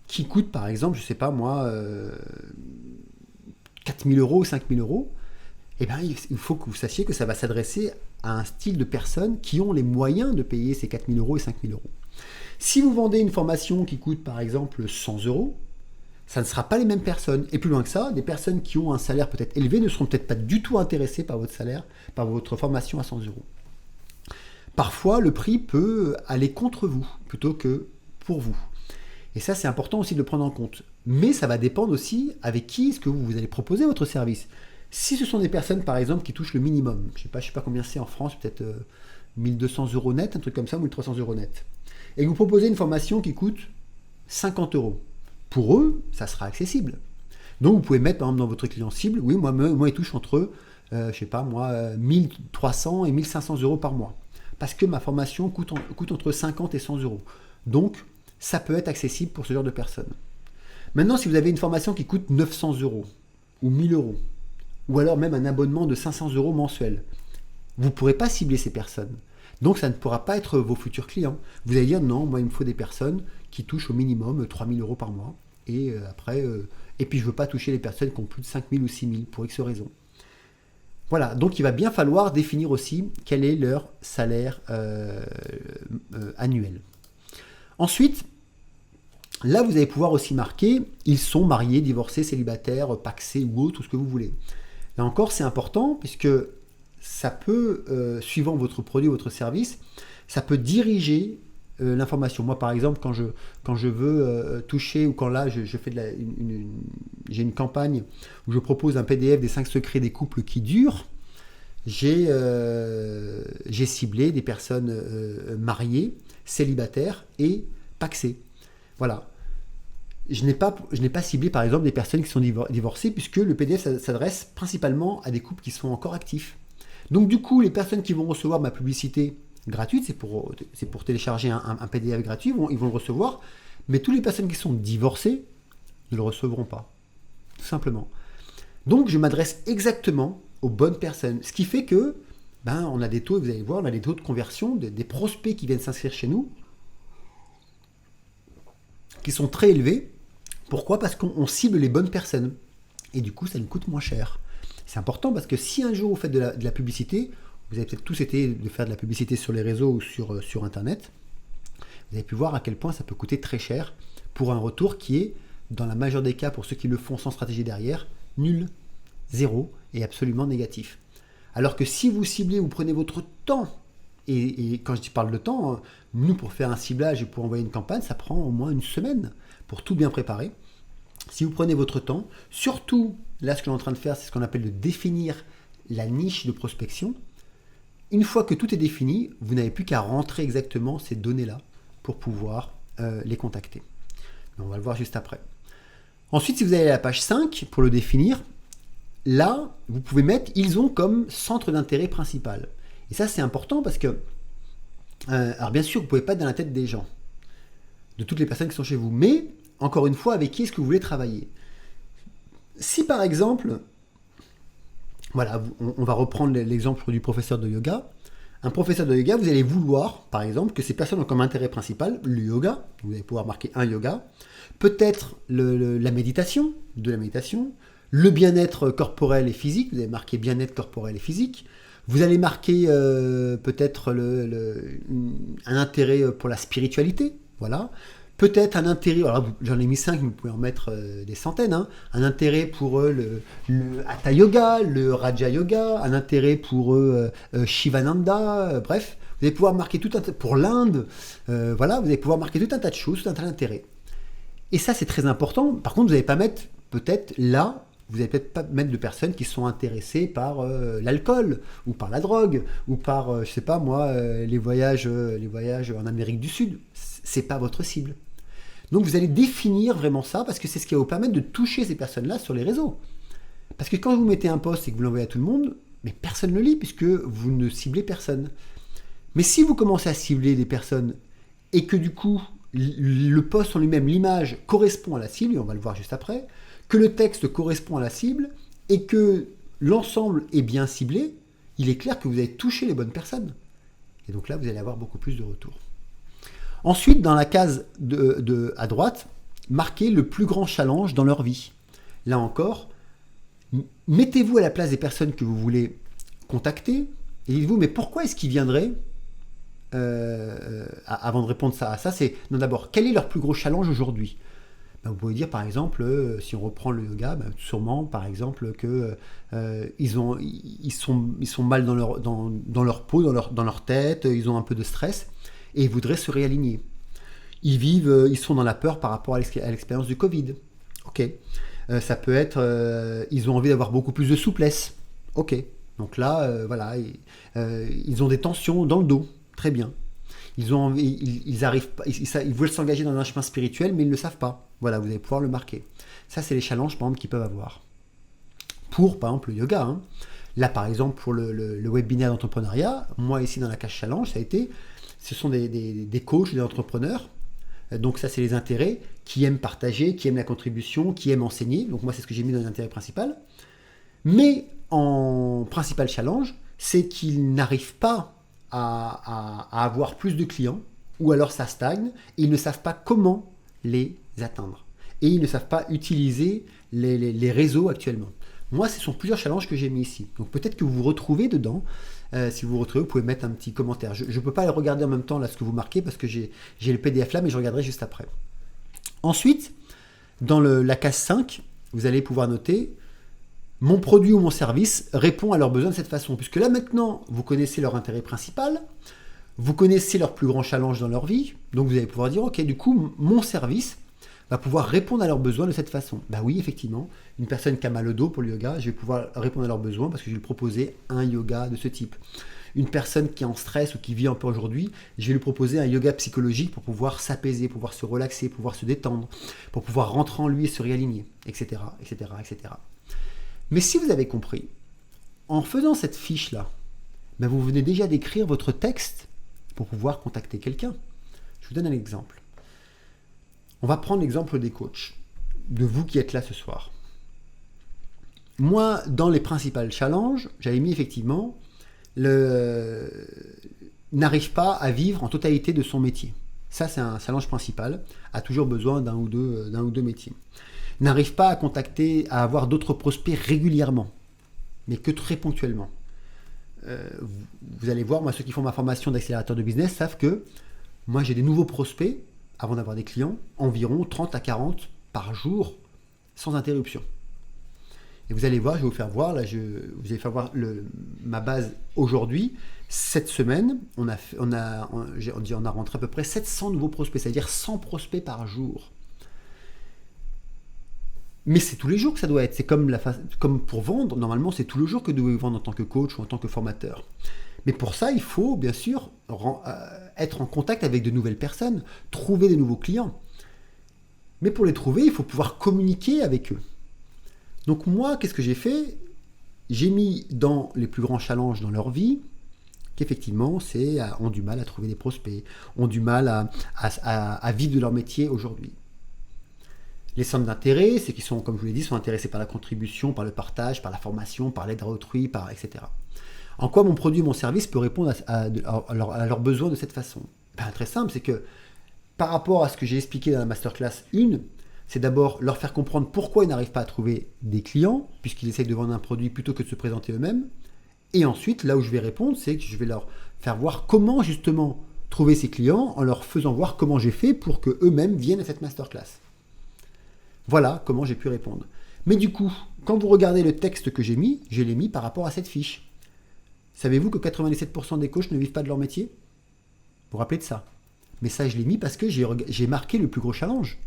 [SPEAKER 1] qui coûte par exemple, je ne sais pas moi, 4 000 euros ou 5 000 euros, eh bien, il faut que vous sachiez que ça va s'adresser à un style de personnes qui ont les moyens de payer ces 4 000 euros et 5 000 euros. Si vous vendez une formation qui coûte par exemple 100 euros, ça ne sera pas les mêmes personnes. Et plus loin que ça, des personnes qui ont un salaire peut-être élevé ne seront peut-être pas du tout intéressées par votre salaire, par votre formation à 100 euros. Parfois, le prix peut aller contre vous plutôt que pour vous. Et ça, c'est important aussi de le prendre en compte. Mais ça va dépendre aussi avec qui est-ce que vous allez proposer votre service. Si ce sont des personnes, par exemple, qui touchent le minimum, je ne sais pas combien c'est en France, peut-être 1200 euros net, un truc comme ça, 1300 euros net, et que vous proposez une formation qui coûte 50 euros, pour eux, ça sera accessible. Donc, vous pouvez mettre, par exemple, dans votre client cible, oui, moi il touche entre, 1300 et 1500 euros par mois. Parce que ma formation coûte entre 50 et 100 euros. Donc, ça peut être accessible pour ce genre de personnes. Maintenant, si vous avez une formation qui coûte 900 euros, ou 1000 euros, ou alors même un abonnement de 500 euros mensuel, vous ne pourrez pas cibler ces personnes. Donc, ça ne pourra pas être vos futurs clients. Vous allez dire, non, moi, il me faut des personnes qui touchent au minimum 3 000 euros par mois. Et puis, je ne veux pas toucher les personnes qui ont plus de 5 000 ou 6 000 pour X raisons. Voilà, donc il va bien falloir définir aussi quel est leur salaire annuel. Ensuite, là, vous allez pouvoir aussi marquer, ils sont mariés, divorcés, célibataires, pacsés ou autre, tout ce que vous voulez. Là encore, c'est important puisque ça peut, suivant votre produit, votre service, ça peut diriger l'information. Moi, par exemple, quand je veux toucher ou quand là, je fais j'ai une campagne où je propose un PDF des 5 secrets des couples qui durent, j'ai ciblé des personnes mariées, célibataires et pacsées. Voilà. Je n'ai pas ciblé, par exemple, des personnes qui sont divorcées puisque le PDF s'adresse principalement à des couples qui sont encore actifs. Donc, du coup, les personnes qui vont recevoir ma publicité gratuite, c'est pour télécharger un PDF gratuit, ils vont le recevoir, mais toutes les personnes qui sont divorcées ne le recevront pas, tout simplement. Donc, je m'adresse exactement aux bonnes personnes. Ce qui fait que, on a des taux, vous allez voir, on a des taux de conversion, des prospects qui viennent s'inscrire chez nous, qui sont très élevés. Pourquoi ? Parce qu'on cible les bonnes personnes. Et du coup, ça nous coûte moins cher. C'est important parce que si un jour vous faites de la publicité, vous avez peut-être tous été de faire de la publicité sur les réseaux ou sur Internet, vous avez pu voir à quel point ça peut coûter très cher pour un retour qui est, dans la majeure des cas, pour ceux qui le font sans stratégie derrière, nul, zéro et absolument négatif. Alors que si vous ciblez, vous prenez votre temps, et quand je parle de temps, nous pour faire un ciblage et pour envoyer une campagne, ça prend au moins une semaine pour tout bien préparer. Si vous prenez votre temps, surtout là ce que l'on est en train de faire, c'est ce qu'on appelle de définir la niche de prospection. Une fois que tout est défini, vous n'avez plus qu'à rentrer exactement ces données-là pour pouvoir les contacter. On va le voir juste après. Ensuite, si vous allez à la page 5 pour le définir, là, vous pouvez mettre « Ils ont comme centre d'intérêt principal ». Et ça, c'est important parce que, alors bien sûr, vous ne pouvez pas être dans la tête des gens, de toutes les personnes qui sont chez vous, mais encore une fois, avec qui est-ce que vous voulez travailler ? Si par exemple, voilà, on va reprendre l'exemple du professeur de yoga. Un professeur de yoga, vous allez vouloir, par exemple, que ces personnes ont comme intérêt principal le yoga. Vous allez pouvoir marquer un yoga. Peut-être la méditation, le bien-être corporel et physique. Vous allez marquer bien-être corporel et physique. Vous allez marquer peut-être un intérêt pour la spiritualité. Voilà. Peut-être un intérêt, alors j'en ai mis 5, mais vous pouvez en mettre des centaines, hein. Un intérêt pour le Hatha Yoga, le Raja Yoga, un intérêt pour Shivananda, bref, vous allez pouvoir marquer tout un tas, pour l'Inde, voilà, vous allez pouvoir marquer tout un tas de choses, tout un tas d'intérêts. Et ça, c'est très important. Par contre, vous n'allez pas mettre, peut-être là, vous n'allez peut-être pas mettre de personnes qui sont intéressées par l'alcool, ou par la drogue, ou par, je sais pas moi, les voyages en Amérique du Sud. C'est pas votre cible. Donc vous allez définir vraiment ça, parce que c'est ce qui va vous permettre de toucher ces personnes-là sur les réseaux. Parce que quand vous mettez un post et que vous l'envoyez à tout le monde, mais personne ne le lit, puisque vous ne ciblez personne. Mais si vous commencez à cibler des personnes, et que du coup, le post en lui-même, l'image, correspond à la cible, et on va le voir juste après, que le texte correspond à la cible, et que l'ensemble est bien ciblé, il est clair que vous avez touché les bonnes personnes. Et donc là, vous allez avoir beaucoup plus de retours. Ensuite, dans la case à droite, marquez le plus grand challenge dans leur vie. Là encore, mettez-vous à la place des personnes que vous voulez contacter et dites-vous, mais pourquoi est-ce qu'ils viendraient avant de répondre à ça, c'est non, d'abord, quel est leur plus gros challenge aujourd'hui ? Vous pouvez dire par exemple, si on reprend le yoga, sûrement par exemple que ils sont mal dans leur peau, dans leur tête, ils ont un peu de stress et ils voudraient se réaligner. Ils sont dans la peur par rapport à l'expérience du Covid. Ok. Ça peut être, ils ont envie d'avoir beaucoup plus de souplesse. Ok. Donc là, voilà, ils ont des tensions dans le dos. Très bien. Ils veulent s'engager dans un chemin spirituel, mais ils ne le savent pas. Voilà, vous allez pouvoir le marquer. Ça, c'est les challenges, par exemple, qu'ils peuvent avoir. Pour, par exemple, le yoga. Hein. Là, par exemple, pour le webinaire d'entrepreneuriat, moi, ici, dans la case challenge, ce sont des coachs, des entrepreneurs. Donc ça, c'est les intérêts qui aiment partager, qui aiment la contribution, qui aiment enseigner. Donc moi, c'est ce que j'ai mis dans l'intérêt principal. Mais en principal challenge, c'est qu'ils n'arrivent pas à avoir plus de clients, ou alors ça stagne, et ils ne savent pas comment les atteindre. Et ils ne savent pas utiliser les réseaux actuellement. Moi, ce sont plusieurs challenges que j'ai mis ici. Donc peut-être que vous vous retrouvez dedans. Si vous vous retrouvez, vous pouvez mettre un petit commentaire. Je ne peux pas regarder en même temps là ce que vous marquez parce que j'ai le PDF là, mais je regarderai juste après. Ensuite, dans la case 5, vous allez pouvoir noter « Mon produit ou mon service répond à leurs besoins de cette façon ». Puisque là maintenant, vous connaissez leur intérêt principal, vous connaissez leur plus grand challenge dans leur vie, donc vous allez pouvoir dire « Ok, du coup, mon service va pouvoir répondre à leurs besoins de cette façon ». Bah oui, effectivement, une personne qui a mal au dos pour le yoga, je vais pouvoir répondre à leurs besoins parce que je vais lui proposer un yoga de ce type. Une personne qui est en stress ou qui vit un peu aujourd'hui, je vais lui proposer un yoga psychologique pour pouvoir s'apaiser, pouvoir se relaxer, pouvoir se détendre, pour pouvoir rentrer en lui et se réaligner, etc., etc., etc. Mais si vous avez compris, en faisant cette fiche-là, ben vous venez déjà d'écrire votre texte pour pouvoir contacter quelqu'un. Je vous donne un exemple. On va prendre l'exemple des coachs, de vous qui êtes là ce soir. moi, dans les principales challenges, j'avais mis effectivement n'arrive pas à vivre en totalité de son métier. Ça, c'est un challenge principal, a toujours besoin d'un ou deux métiers. N'arrive pas à contacter, à avoir d'autres prospects régulièrement, mais que très ponctuellement. Vous allez voir, moi, ceux qui font ma formation d'accélérateur de business savent que moi, j'ai des nouveaux prospects, avant d'avoir des clients, environ 30 à 40 par jour, sans interruption. Et vous allez voir, je vais vous faire voir, là, vous allez faire voir ma base aujourd'hui. Cette semaine, on a rentré à peu près 700 nouveaux prospects, c'est-à-dire 100 prospects par jour. Mais c'est tous les jours que ça doit être. C'est comme pour vendre, normalement, c'est tous les jours que vous devez vendre en tant que coach ou en tant que formateur. Mais pour ça, il faut bien sûr être en contact avec de nouvelles personnes, trouver de nouveaux clients. Mais pour les trouver, il faut pouvoir communiquer avec eux. Donc moi, qu'est-ce que j'ai fait? J'ai mis dans les plus grands challenges dans leur vie qu'effectivement, ont du mal à trouver des prospects, ont du mal à vivre de leur métier aujourd'hui. Les centres d'intérêt, c'est qu'ils sont, comme je vous l'ai dit, sont intéressés par la contribution, par le partage, par la formation, par l'aide à autrui, etc. En quoi mon produit, mon service peut répondre à leurs besoins de cette façon? Très simple, c'est que par rapport à ce que j'ai expliqué dans la masterclass 1, c'est d'abord leur faire comprendre pourquoi ils n'arrivent pas à trouver des clients, puisqu'ils essayent de vendre un produit plutôt que de se présenter eux-mêmes. Et ensuite, là où je vais répondre, c'est que je vais leur faire voir comment justement trouver ces clients en leur faisant voir comment j'ai fait pour qu'eux-mêmes viennent à cette masterclass. Voilà comment j'ai pu répondre. Mais du coup, quand vous regardez le texte que j'ai mis, je l'ai mis par rapport à cette fiche. Savez-vous que 97% des coachs ne vivent pas de leur métier? Vous vous rappelez de ça? Mais ça, je l'ai mis parce que j'ai marqué le plus gros challenge.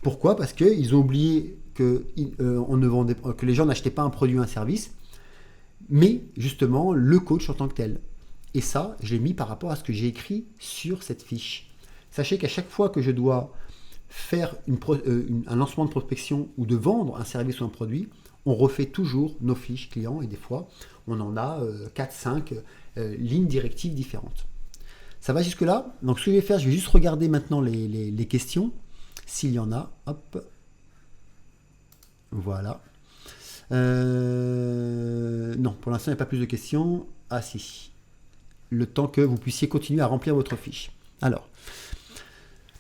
[SPEAKER 1] Pourquoi? Parce qu'ils ont oublié que les gens n'achetaient pas un produit ou un service, mais justement le coach en tant que tel. Et ça, je l'ai mis par rapport à ce que j'ai écrit sur cette fiche. Sachez qu'à chaque fois que je dois faire un lancement de prospection ou de vendre un service ou un produit, on refait toujours nos fiches clients et des fois, on en a 4-5 lignes directives différentes. Ça va jusque-là? Donc ce que je vais faire, je vais juste regarder maintenant les questions, s'il y en a. Hop. Voilà. Non, pour l'instant, il n'y a pas plus de questions. Ah si. Le temps que vous puissiez continuer à remplir votre fiche. Alors,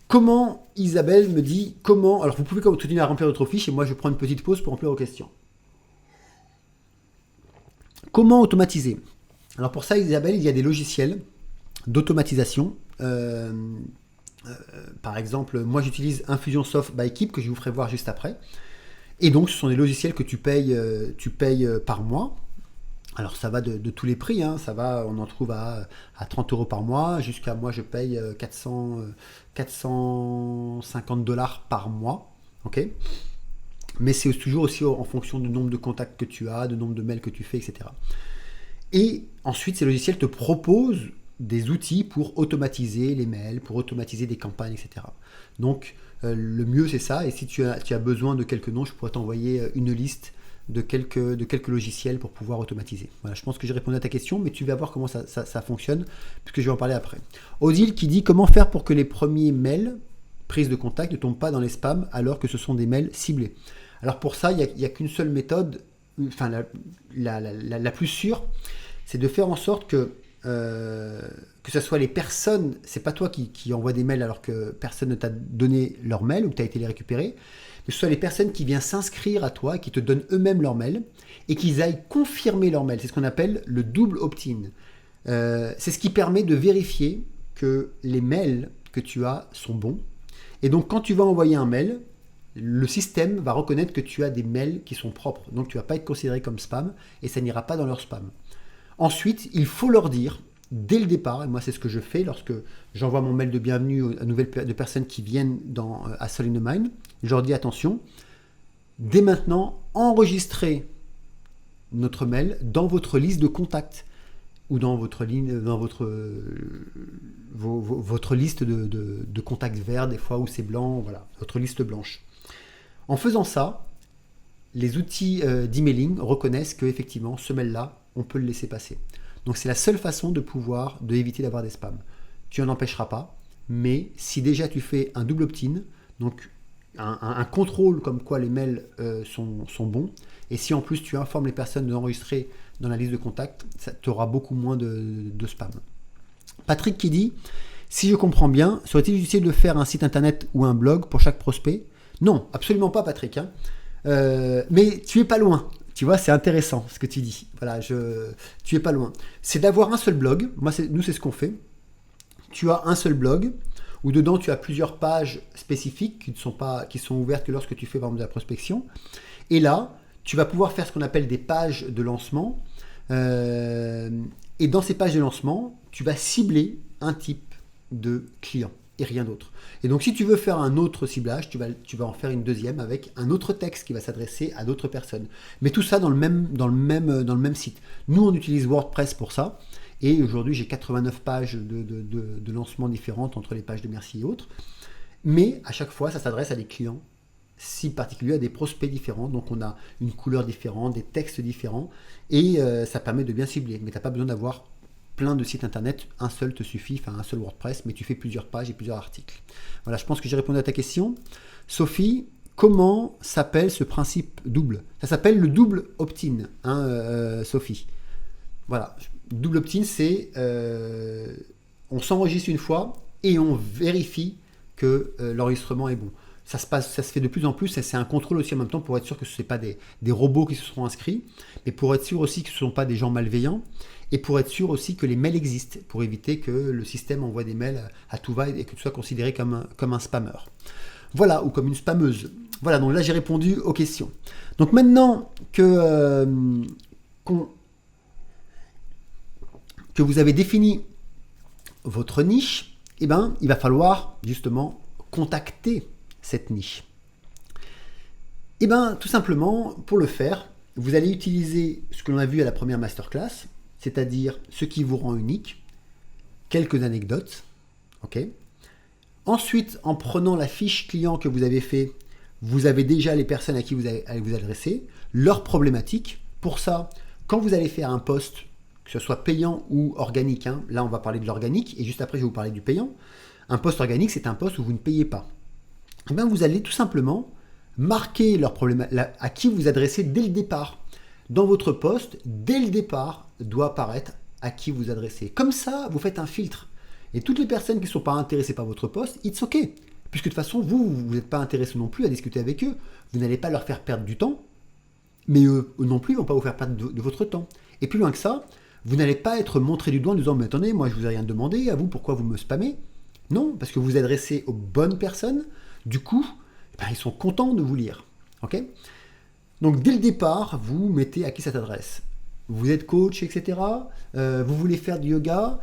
[SPEAKER 1] comment Isabelle me dit comment... Alors, vous pouvez continuer à remplir votre fiche et moi, je prends une petite pause pour remplir vos questions. Comment automatiser? Alors, pour ça, Isabelle, il y a des logiciels d'automatisation. Par exemple, moi, j'utilise Infusionsoft by Keap que je vous ferai voir juste après. Et donc, ce sont des logiciels que tu payes par mois. Alors, ça va de tous les prix. Hein. Ça va, on en trouve à 30 € par mois. Jusqu'à moi, je paye 450 $ par mois. Ok. Mais c'est toujours aussi en fonction du nombre de contacts que tu as, du nombre de mails que tu fais, etc. Et ensuite, ces logiciels te proposent des outils pour automatiser les mails, pour automatiser des campagnes, etc. Donc, le mieux, c'est ça. Et si tu as besoin de quelques noms, je pourrais t'envoyer une liste de quelques logiciels pour pouvoir automatiser. Voilà, je pense que j'ai répondu à ta question, mais tu vas voir comment ça fonctionne, puisque je vais en parler après. Odile qui dit comment faire pour que les premiers mails, prise de contact, ne tombent pas dans les spams alors que ce sont des mails ciblés. Alors pour ça, il n'y a qu'une seule méthode, enfin la plus sûre, c'est de faire en sorte que ce soit les personnes, c'est pas toi qui envoie des mails alors que personne ne t'a donné leur mail ou que tu as été les récupérer, mais ce soit les personnes qui viennent s'inscrire à toi, qui te donnent eux-mêmes leur mail et qu'ils aillent confirmer leur mail. C'est ce qu'on appelle le double opt-in. C'est ce qui permet de vérifier que les mails que tu as sont bons. Et donc quand tu vas envoyer un mail, le système va reconnaître que tu as des mails qui sont propres. Donc tu ne vas pas être considéré comme spam et ça n'ira pas dans leur spam. Ensuite, il faut leur dire, dès le départ, et moi c'est ce que je fais lorsque j'envoie mon mail de bienvenue à de personnes qui viennent à Soul in the Mind, je leur dis attention, dès maintenant, enregistrez notre mail dans votre liste de contacts ou dans votre liste de contacts verts, des fois où c'est blanc, voilà, votre liste blanche. En faisant ça, les outils d'emailing reconnaissent qu'effectivement, ce mail-là, on peut le laisser passer. Donc c'est la seule façon d'éviter d'avoir des spams. Tu n'en empêcheras pas, mais si déjà tu fais un double opt-in, donc un contrôle comme quoi les mails sont bons. Et si en plus tu informes les personnes d'enregistrer dans la liste de contacts, tu auras beaucoup moins de spam. Patrick qui dit, si je comprends bien, serait-il utile de faire un site internet ou un blog pour chaque prospect? Non, absolument pas Patrick. Mais tu es pas loin. Tu vois, c'est intéressant ce que tu dis. Voilà, tu es pas loin. C'est d'avoir un seul blog. Nous, c'est ce qu'on fait. Tu as un seul blog où dedans tu as plusieurs pages spécifiques qui sont ouvertes que lorsque tu fais par exemple de la prospection. Et là, tu vas pouvoir faire ce qu'on appelle des pages de lancement. Et dans ces pages de lancement, tu vas cibler un type de client et rien d'autre. Et donc, si tu veux faire un autre ciblage, tu vas en faire une deuxième avec un autre texte qui va s'adresser à d'autres personnes. Mais tout ça dans le même site. Nous, on utilise WordPress pour ça. Et aujourd'hui, j'ai 89 pages de lancement différentes entre les pages de merci et autres. Mais à chaque fois, ça s'adresse à des clients si particuliers, à des prospects différents. Donc, on a une couleur différente, des textes différents. Et ça permet de bien cibler. Mais tu n'as pas besoin d'avoir plein de sites internet, un seul te suffit, enfin un seul WordPress, mais tu fais plusieurs pages et plusieurs articles. Voilà, je pense que j'ai répondu à ta question. Sophie, comment s'appelle ce principe double? Ça s'appelle le double opt-in, Sophie. Voilà, double opt-in, c'est on s'enregistre une fois et on vérifie que l'enregistrement est bon. Ça se fait de plus en plus, et c'est un contrôle aussi en même temps pour être sûr que ce ne sont pas des robots qui se seront inscrits, mais pour être sûr aussi que ce ne sont pas des gens malveillants, et pour être sûr aussi que les mails existent, pour éviter que le système envoie des mails à tout va et que tu sois considéré comme un spammer. Voilà, ou comme une spammeuse. Voilà, donc là j'ai répondu aux questions. Donc maintenant que vous avez défini votre niche, eh ben, il va falloir justement contacter cette niche. Eh bien, tout simplement, pour le faire, vous allez utiliser ce que l'on a vu à la première masterclass, c'est-à-dire ce qui vous rend unique, quelques anecdotes, ok. Ensuite, en prenant la fiche client que vous avez fait, vous avez déjà les personnes à qui vous allez vous adresser, leurs problématiques. Pour ça, quand vous allez faire un post, que ce soit payant ou organique, là on va parler de l'organique, et juste après je vais vous parler du payant. Un post organique, c'est un post où vous ne payez pas. Eh bien, vous allez tout simplement marquer leurs problèmes à qui vous adressez dès le départ. Dans votre post, dès le départ, doit apparaître à qui vous adressez. Comme ça, vous faites un filtre. Et toutes les personnes qui ne sont pas intéressées par votre post, it's ok. Puisque de toute façon, vous n'êtes pas intéressé non plus à discuter avec eux. Vous n'allez pas leur faire perdre du temps, mais eux non plus ne vont pas vous faire perdre de votre temps. Et plus loin que ça, vous n'allez pas être montré du doigt en disant « Mais attendez, moi je vous ai rien demandé, à vous, pourquoi vous me spammez ?» Non, parce que vous vous adressez aux bonnes personnes. Du coup, ils sont contents de vous lire. Okay. Donc, dès le départ, vous mettez à qui ça s'adresse. Vous êtes coach, etc. Vous voulez faire du yoga.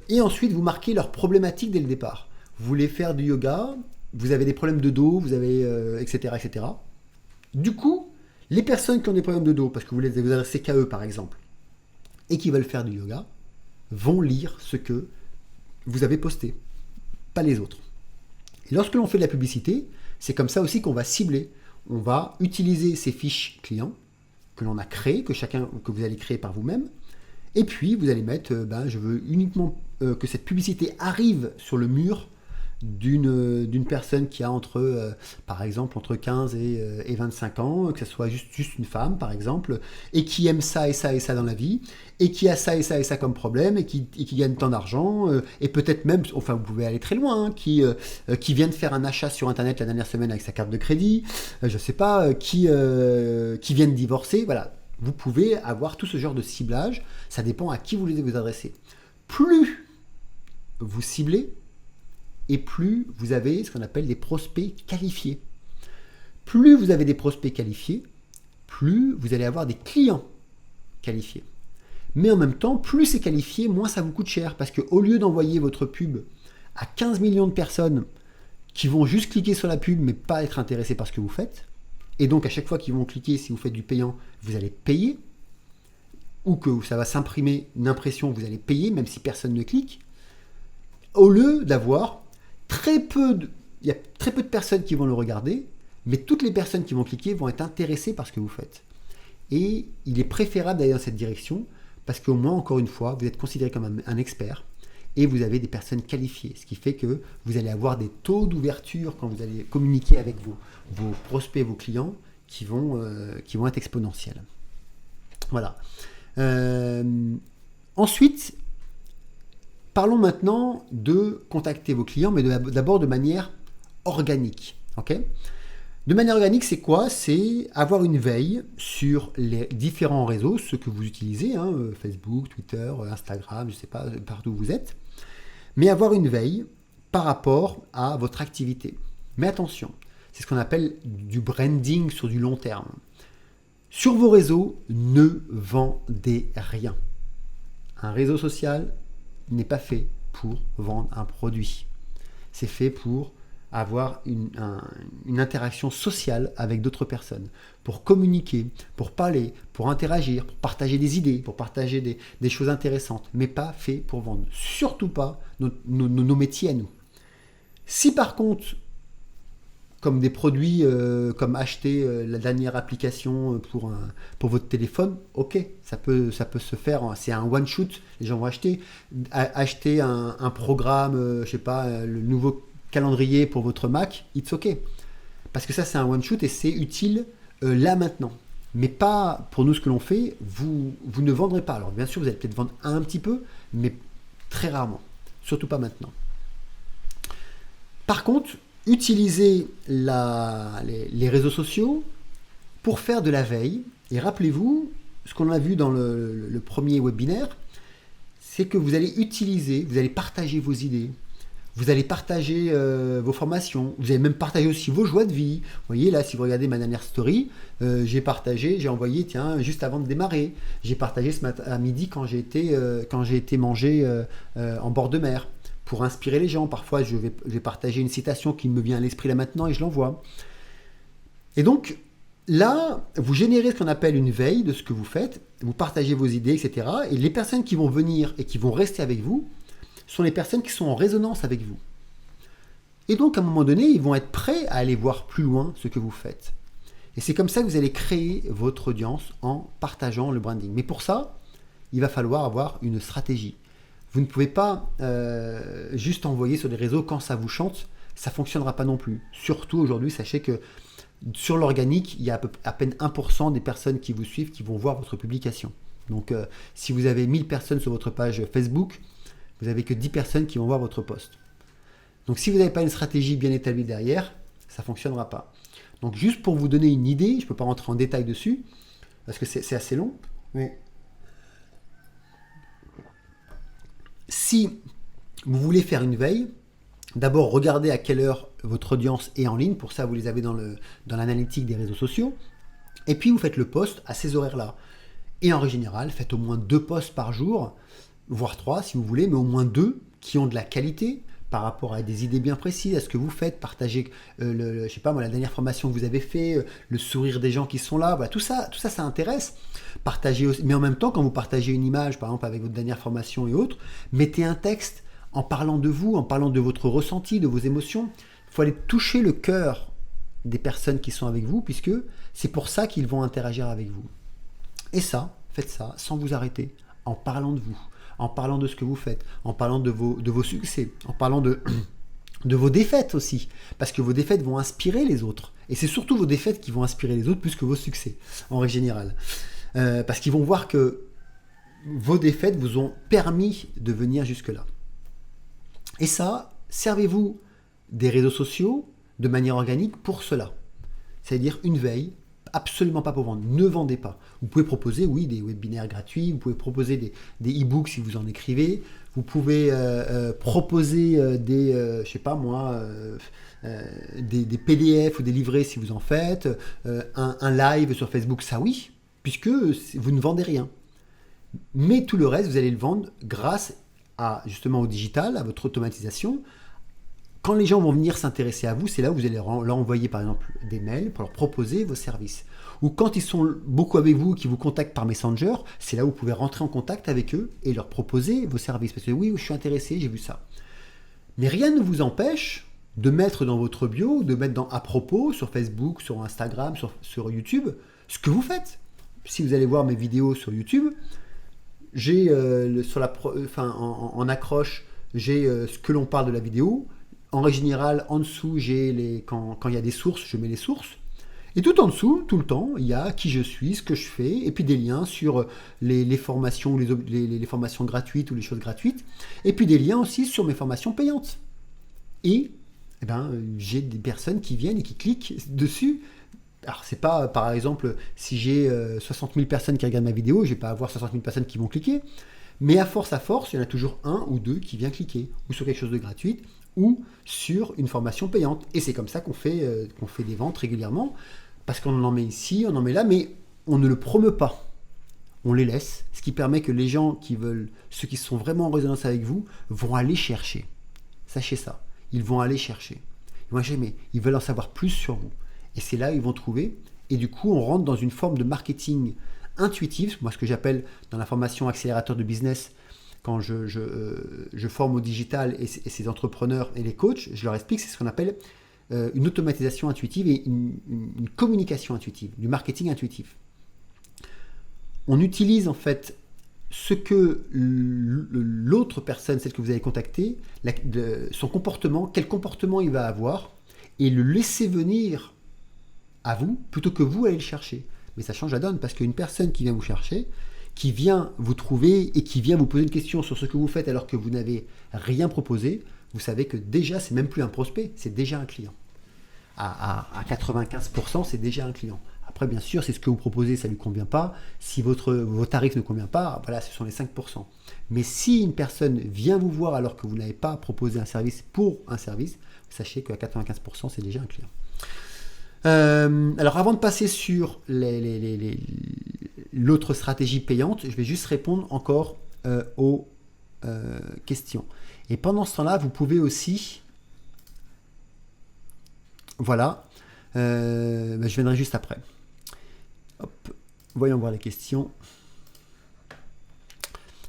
[SPEAKER 1] Et ensuite, vous marquez leurs problématiques dès le départ. Vous voulez faire du yoga, vous avez des problèmes de dos, vous avez, etc., etc. Du coup, les personnes qui ont des problèmes de dos, parce que vous les adressez qu'à eux, par exemple, et qui veulent faire du yoga, vont lire ce que vous avez posté, pas les autres. Et lorsque l'on fait de la publicité, c'est comme ça aussi qu'on va cibler. On va utiliser ces fiches clients que l'on a créées, que vous allez créer par vous-même. Et puis, vous allez mettre, je veux uniquement que cette publicité arrive sur le mur d'une personne qui a par exemple, entre 15 et 25 ans, que ce soit juste une femme, par exemple, et qui aime ça et ça et ça dans la vie, et qui a ça et ça et ça comme problème, et qui gagne tant d'argent, et peut-être même, enfin, vous pouvez aller très loin, qui vient de faire un achat sur Internet la dernière semaine avec sa carte de crédit, je sais pas, qui vient de divorcer, voilà. Vous pouvez avoir tout ce genre de ciblage, ça dépend à qui vous voulez vous adresser. Plus vous ciblez, et plus vous avez ce qu'on appelle des prospects qualifiés. Plus vous avez des prospects qualifiés, plus vous allez avoir des clients qualifiés. Mais en même temps, plus c'est qualifié, moins ça vous coûte cher. Parce qu'au lieu d'envoyer votre pub à 15 millions de personnes qui vont juste cliquer sur la pub mais pas être intéressés par ce que vous faites, et donc à chaque fois qu'ils vont cliquer, si vous faites du payant, vous allez payer, ou que ça va s'imprimer une impression, vous allez payer même si personne ne clique, au lieu d'avoir il y a très peu de personnes qui vont le regarder, mais toutes les personnes qui vont cliquer vont être intéressées par ce que vous faites. Et il est préférable d'aller dans cette direction, parce qu'au moins, encore une fois, vous êtes considéré comme un expert, et vous avez des personnes qualifiées, ce qui fait que vous allez avoir des taux d'ouverture quand vous allez communiquer avec vos prospects, vos clients, qui vont être exponentiels. Voilà. Ensuite, parlons maintenant de contacter vos clients, mais d'abord de manière organique. Okay, de manière organique, c'est quoi? C'est avoir une veille sur les différents réseaux, ceux que vous utilisez, Facebook, Twitter, Instagram, je ne sais pas, partout où vous êtes, mais avoir une veille par rapport à votre activité. Mais attention, c'est ce qu'on appelle du branding sur du long terme. Sur vos réseaux, ne vendez rien. Un réseau social n'est pas fait pour vendre un produit. C'est fait pour avoir une interaction sociale avec d'autres personnes, pour communiquer, pour parler, pour interagir, pour partager des idées, pour partager des choses intéressantes, mais pas fait pour vendre. Surtout pas nos métiers à nous. Si par contre, comme des produits, comme acheter la dernière application pour votre téléphone, ok, ça peut se faire, c'est un one shoot, les gens vont acheter un programme, je sais pas, le nouveau calendrier pour votre Mac, it's ok. Parce que ça, c'est un one shoot et c'est utile là maintenant. Mais pas pour nous ce que l'on fait, vous ne vendrez pas. Alors bien sûr, vous allez peut-être vendre un petit peu, mais très rarement. Surtout pas maintenant. Par contre, utilisez les réseaux sociaux pour faire de la veille. Et rappelez-vous, ce qu'on a vu dans le premier webinaire, c'est que vous allez partager vos idées. Vous allez partager vos formations, vous allez même partager aussi vos joies de vie. Vous voyez là, si vous regardez ma dernière story, j'ai envoyé, juste avant de démarrer, j'ai partagé ce matin à midi quand j'ai été manger en bord de mer pour inspirer les gens. Parfois, je vais partager une citation qui me vient à l'esprit là maintenant et je l'envoie. Et donc là, vous générez ce qu'on appelle une veille de ce que vous faites, vous partagez vos idées, etc. Et les personnes qui vont venir et qui vont rester avec vous sont les personnes qui sont en résonance avec vous. Et donc, à un moment donné, ils vont être prêts à aller voir plus loin ce que vous faites. Et c'est comme ça que vous allez créer votre audience en partageant le branding. Mais pour ça, il va falloir avoir une stratégie. Vous ne pouvez pas juste envoyer sur les réseaux quand ça vous chante, ça ne fonctionnera pas non plus. Surtout aujourd'hui, sachez que sur l'organique, il y a à peine 1% des personnes qui vous suivent qui vont voir votre publication. Donc, si vous avez 1000 personnes sur votre page Facebook, vous n'avez que 10 personnes qui vont voir votre post. Donc si vous n'avez pas une stratégie bien établie derrière, ça ne fonctionnera pas. Donc juste pour vous donner une idée, je ne peux pas rentrer en détail dessus, parce que c'est assez long, mais si vous voulez faire une veille, d'abord regardez à quelle heure votre audience est en ligne, pour ça vous les avez dans l'analytique des réseaux sociaux, et puis vous faites le post à ces horaires-là. Et en règle générale, faites au moins 2 posts par jour, voire 3 si vous voulez, mais au moins 2 qui ont de la qualité par rapport à des idées bien précises, à ce que vous faites, partagez je sais pas moi, la dernière formation que vous avez fait, le sourire des gens qui sont là, voilà, tout ça ça intéresse. Partagez aussi, mais en même temps, quand vous partagez une image, par exemple avec votre dernière formation et autres, mettez un texte en parlant de vous, en parlant de votre ressenti, de vos émotions. Il faut aller toucher le cœur des personnes qui sont avec vous, puisque c'est pour ça qu'ils vont interagir avec vous. Et ça, faites ça sans vous arrêter, en parlant de vous, en parlant de ce que vous faites, en parlant de vos succès, en parlant de vos défaites aussi, parce que vos défaites vont inspirer les autres. Et c'est surtout vos défaites qui vont inspirer les autres plus que vos succès, en règle générale. Parce qu'ils vont voir que vos défaites vous ont permis de venir jusque-là. Et ça, servez-vous des réseaux sociaux de manière organique pour cela. C'est-à-dire une veille, absolument pas pour vendre, ne vendez pas. Vous pouvez proposer, oui, des webinaires gratuits, vous pouvez proposer des e-books si vous en écrivez, vous pouvez proposer des PDF ou des livrets si vous en faites, un live sur Facebook, ça oui, puisque vous ne vendez rien. Mais tout le reste, vous allez le vendre grâce justement au digital, à votre automatisation. Quand les gens vont venir s'intéresser à vous, c'est là où vous allez leur envoyer par exemple des mails pour leur proposer vos services. Ou quand ils sont beaucoup avec vous, qui vous contactent par Messenger, c'est là où vous pouvez rentrer en contact avec eux et leur proposer vos services. Parce que oui, je suis intéressé, j'ai vu ça. Mais rien ne vous empêche de mettre dans votre bio, de mettre à propos sur Facebook, sur Instagram, sur YouTube, ce que vous faites. Si vous allez voir mes vidéos sur YouTube, j'ai en accroche j'ai ce que l'on parle de la vidéo. En règle générale, en dessous, quand il y a des sources, je mets les sources. Et tout en dessous, tout le temps, il y a qui je suis, ce que je fais, et puis des liens sur les formations, les formations gratuites ou les choses gratuites, et puis des liens aussi sur mes formations payantes. Et j'ai des personnes qui viennent et qui cliquent dessus. Alors, c'est pas, par exemple, si j'ai 60 000 personnes qui regardent ma vidéo, je vais pas avoir 60 000 personnes qui vont cliquer. Mais à force, il y en a toujours un ou deux qui viennent cliquer, ou sur quelque chose de gratuit, ou sur une formation payante. Et c'est comme ça qu'on fait des ventes régulièrement, parce qu'on en met ici, on en met là, mais on ne le promeut pas. On les laisse, ce qui permet que les gens ceux qui sont vraiment en résonance avec vous, vont aller chercher. Sachez ça, ils vont aller chercher. Mais ils veulent en savoir plus sur vous. Et c'est là où ils vont trouver. Et du coup, on rentre dans une forme de marketing intuitif, moi ce que j'appelle dans la formation accélérateur de business, quand je forme au digital et ces entrepreneurs et les coachs, je leur explique, c'est ce qu'on appelle une automatisation intuitive et une communication intuitive, du marketing intuitif. On utilise en fait ce que l'autre personne, celle que vous allez contacter, son comportement, quel comportement il va avoir, et le laisser venir à vous plutôt que vous aller le chercher. Mais ça change la donne parce qu'une personne qui vient vous chercher, qui vient vous trouver et qui vient vous poser une question sur ce que vous faites alors que vous n'avez rien proposé, vous savez que déjà c'est même plus un prospect, c'est déjà un client. À 95%, c'est déjà un client. Après, bien sûr, si ce que vous proposez, ça ne lui convient pas, si vos tarifs ne conviennent pas, voilà, ce sont les 5%. Mais si une personne vient vous voir alors que vous n'avez pas proposé un service pour un service, sachez qu'à 95%, c'est déjà un client. Alors avant de passer sur l'autre stratégie payante, je vais juste répondre encore aux questions. Et pendant ce temps-là, vous pouvez aussi... Voilà. Je viendrai juste après. Hop. Voyons voir les questions.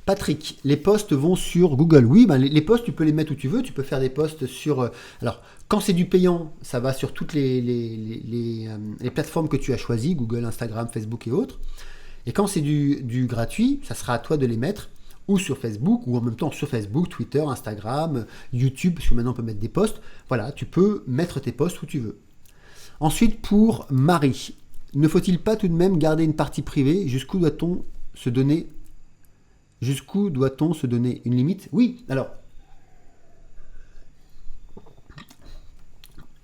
[SPEAKER 1] Patrick, les posts vont sur Google. Oui, les posts, tu peux les mettre où tu veux. Tu peux faire des posts sur... alors, quand c'est du payant, ça va sur toutes les plateformes que tu as choisies, Google, Instagram, Facebook et autres. Et quand c'est du gratuit, ça sera à toi de les mettre ou sur Facebook, ou en même temps sur Facebook, Twitter, Instagram, YouTube, parce que maintenant on peut mettre des posts. Voilà, tu peux mettre tes posts où tu veux. Ensuite, pour Marie, ne faut-il pas tout de même garder une partie privée? Jusqu'où doit-on se donner une limite? Oui, alors,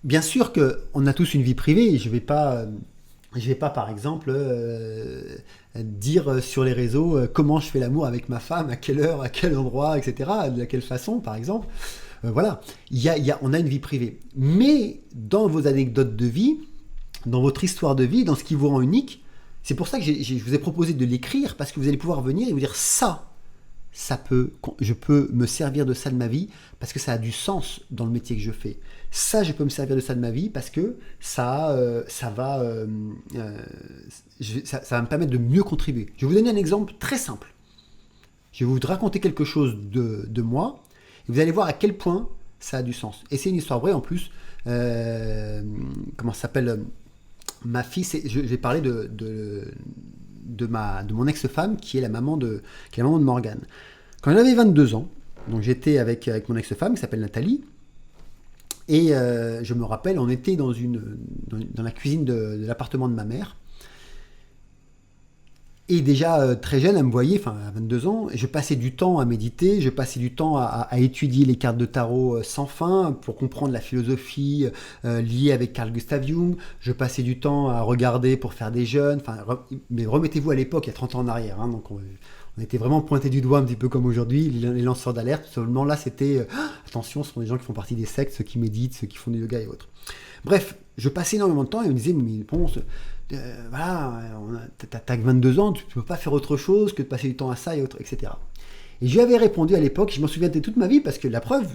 [SPEAKER 1] bien sûr qu'on a tous une vie privée. Je vais pas par exemple dire sur les réseaux comment je fais l'amour avec ma femme, à quelle heure, à quel endroit, etc. De quelle façon, par exemple. Voilà, on a une vie privée. Mais dans vos anecdotes de vie, dans votre histoire de vie, dans ce qui vous rend unique, c'est pour ça que je vous ai proposé de l'écrire, parce que vous allez pouvoir venir et vous dire je peux me servir de ça de ma vie parce que ça a du sens dans le métier que je fais. Ça, je peux me servir de ça de ma vie parce que ça va me permettre de mieux contribuer. Je vais vous donner un exemple très simple. Je vais vous raconter quelque chose de moi et vous allez voir à quel point ça a du sens. Et c'est une histoire vraie en plus. Comment ça s'appelle? Ma fille, je vais parler de mon ex-femme qui est la maman de Morgane. Quand elle avait 22 ans, donc j'étais avec mon ex-femme qui s'appelle Nathalie, et je me rappelle, on était dans la cuisine de l'appartement de ma mère, et déjà très jeune, elle me voyait, enfin à 22 ans, et je passais du temps à méditer, je passais du temps à étudier les cartes de tarot sans fin pour comprendre la philosophie liée avec Carl Gustav Jung, je passais du temps à regarder pour faire des jeûnes, mais remettez-vous à l'époque, il y a 30 ans en arrière, hein, donc on était vraiment pointé du doigt un petit peu comme aujourd'hui, les lanceurs d'alerte, seulement là c'était, attention, ce sont des gens qui font partie des sectes, ceux qui méditent, ceux qui font du yoga et autres. Bref, je passais énormément de temps et on me disait, mais bon, voilà, t'as 22 ans, tu ne peux pas faire autre chose que de passer du temps à ça et autres, etc. Et je lui avais répondu à l'époque, je m'en souviens de toute ma vie, parce que la preuve,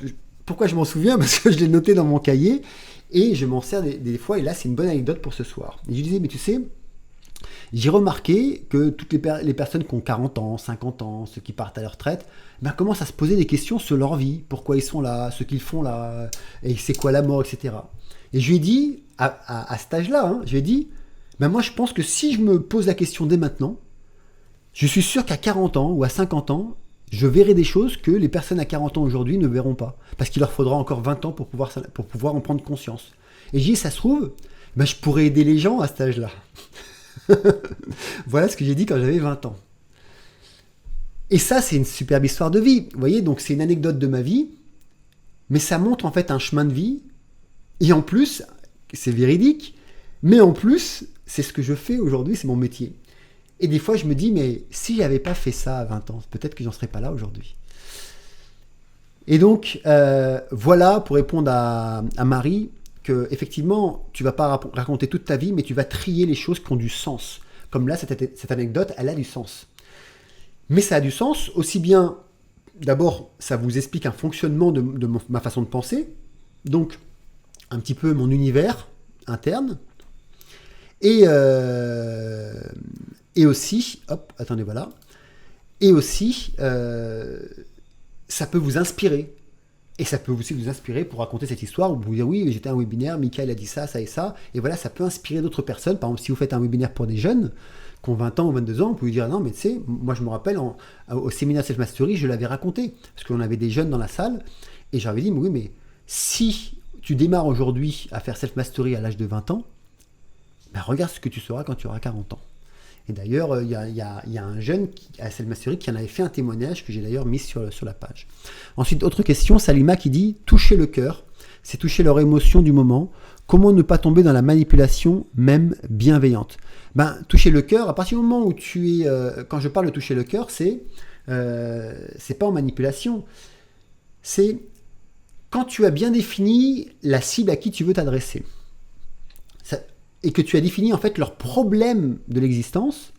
[SPEAKER 1] pourquoi je m'en souviens? Parce que je l'ai noté dans mon cahier, et je m'en sers des fois, et là c'est une bonne anecdote pour ce soir. Et je lui disais, mais tu sais, j'ai remarqué que toutes les personnes qui ont 40 ans, 50 ans, ceux qui partent à la retraite, commencent à se poser des questions sur leur vie, pourquoi ils sont là, ce qu'ils font là, et c'est quoi la mort, etc. Et je lui ai dit, à cet âge-là, je lui ai dit, moi je pense que si je me pose la question dès maintenant, je suis sûr qu'à 40 ans ou à 50 ans, je verrai des choses que les personnes à 40 ans aujourd'hui ne verront pas. Parce qu'il leur faudra encore 20 ans pour pouvoir en prendre conscience. Et je dis, ça se trouve, ben, je pourrais aider les gens à cet âge-là. Voilà ce que j'ai dit quand j'avais 20 ans. Et ça, c'est une superbe histoire de vie. Vous voyez, donc c'est une anecdote de ma vie, mais ça montre en fait un chemin de vie. Et en plus, c'est véridique, mais en plus, c'est ce que je fais aujourd'hui, c'est mon métier. Et des fois, je me dis, mais si j'avais pas fait ça à 20 ans, peut-être que j'en serais pas là aujourd'hui. Et donc, voilà, pour répondre à Marie, que effectivement, tu vas pas raconter toute ta vie, mais tu vas trier les choses qui ont du sens. Comme là, cette anecdote, elle a du sens. Mais ça a du sens aussi bien, d'abord, ça vous explique un fonctionnement de ma façon de penser, donc un petit peu mon univers interne, et aussi, et aussi, ça peut vous inspirer. Et ça peut aussi vous inspirer pour raconter cette histoire, où vous dire oui, j'étais à un webinaire, Michael a dit ça, ça et ça, et voilà, ça peut inspirer d'autres personnes. Par exemple, si vous faites un webinaire pour des jeunes, qui ont 20 ans ou 22 ans, vous pouvez dire non, mais tu sais, moi je me rappelle, au séminaire Self Mastery, je l'avais raconté, parce qu'on avait des jeunes dans la salle, et j'avais dit, mais oui, mais si tu démarres aujourd'hui à faire Self Mastery à l'âge de 20 ans, ben regarde ce que tu seras quand tu auras 40 ans. Et d'ailleurs, il y a un jeune à Self Mastery qui en avait fait un témoignage que j'ai d'ailleurs mis sur la page. Ensuite, autre question, Salima qui dit « Toucher le cœur, c'est toucher leur émotion du moment. Comment ne pas tomber dans la manipulation, même bienveillante ?» Ben, toucher le cœur, à partir du moment où tu es... quand je parle de toucher le cœur, c'est pas en manipulation. C'est quand tu as bien défini la cible à qui tu veux t'adresser. Et que tu as défini en fait leur problème de l'existence,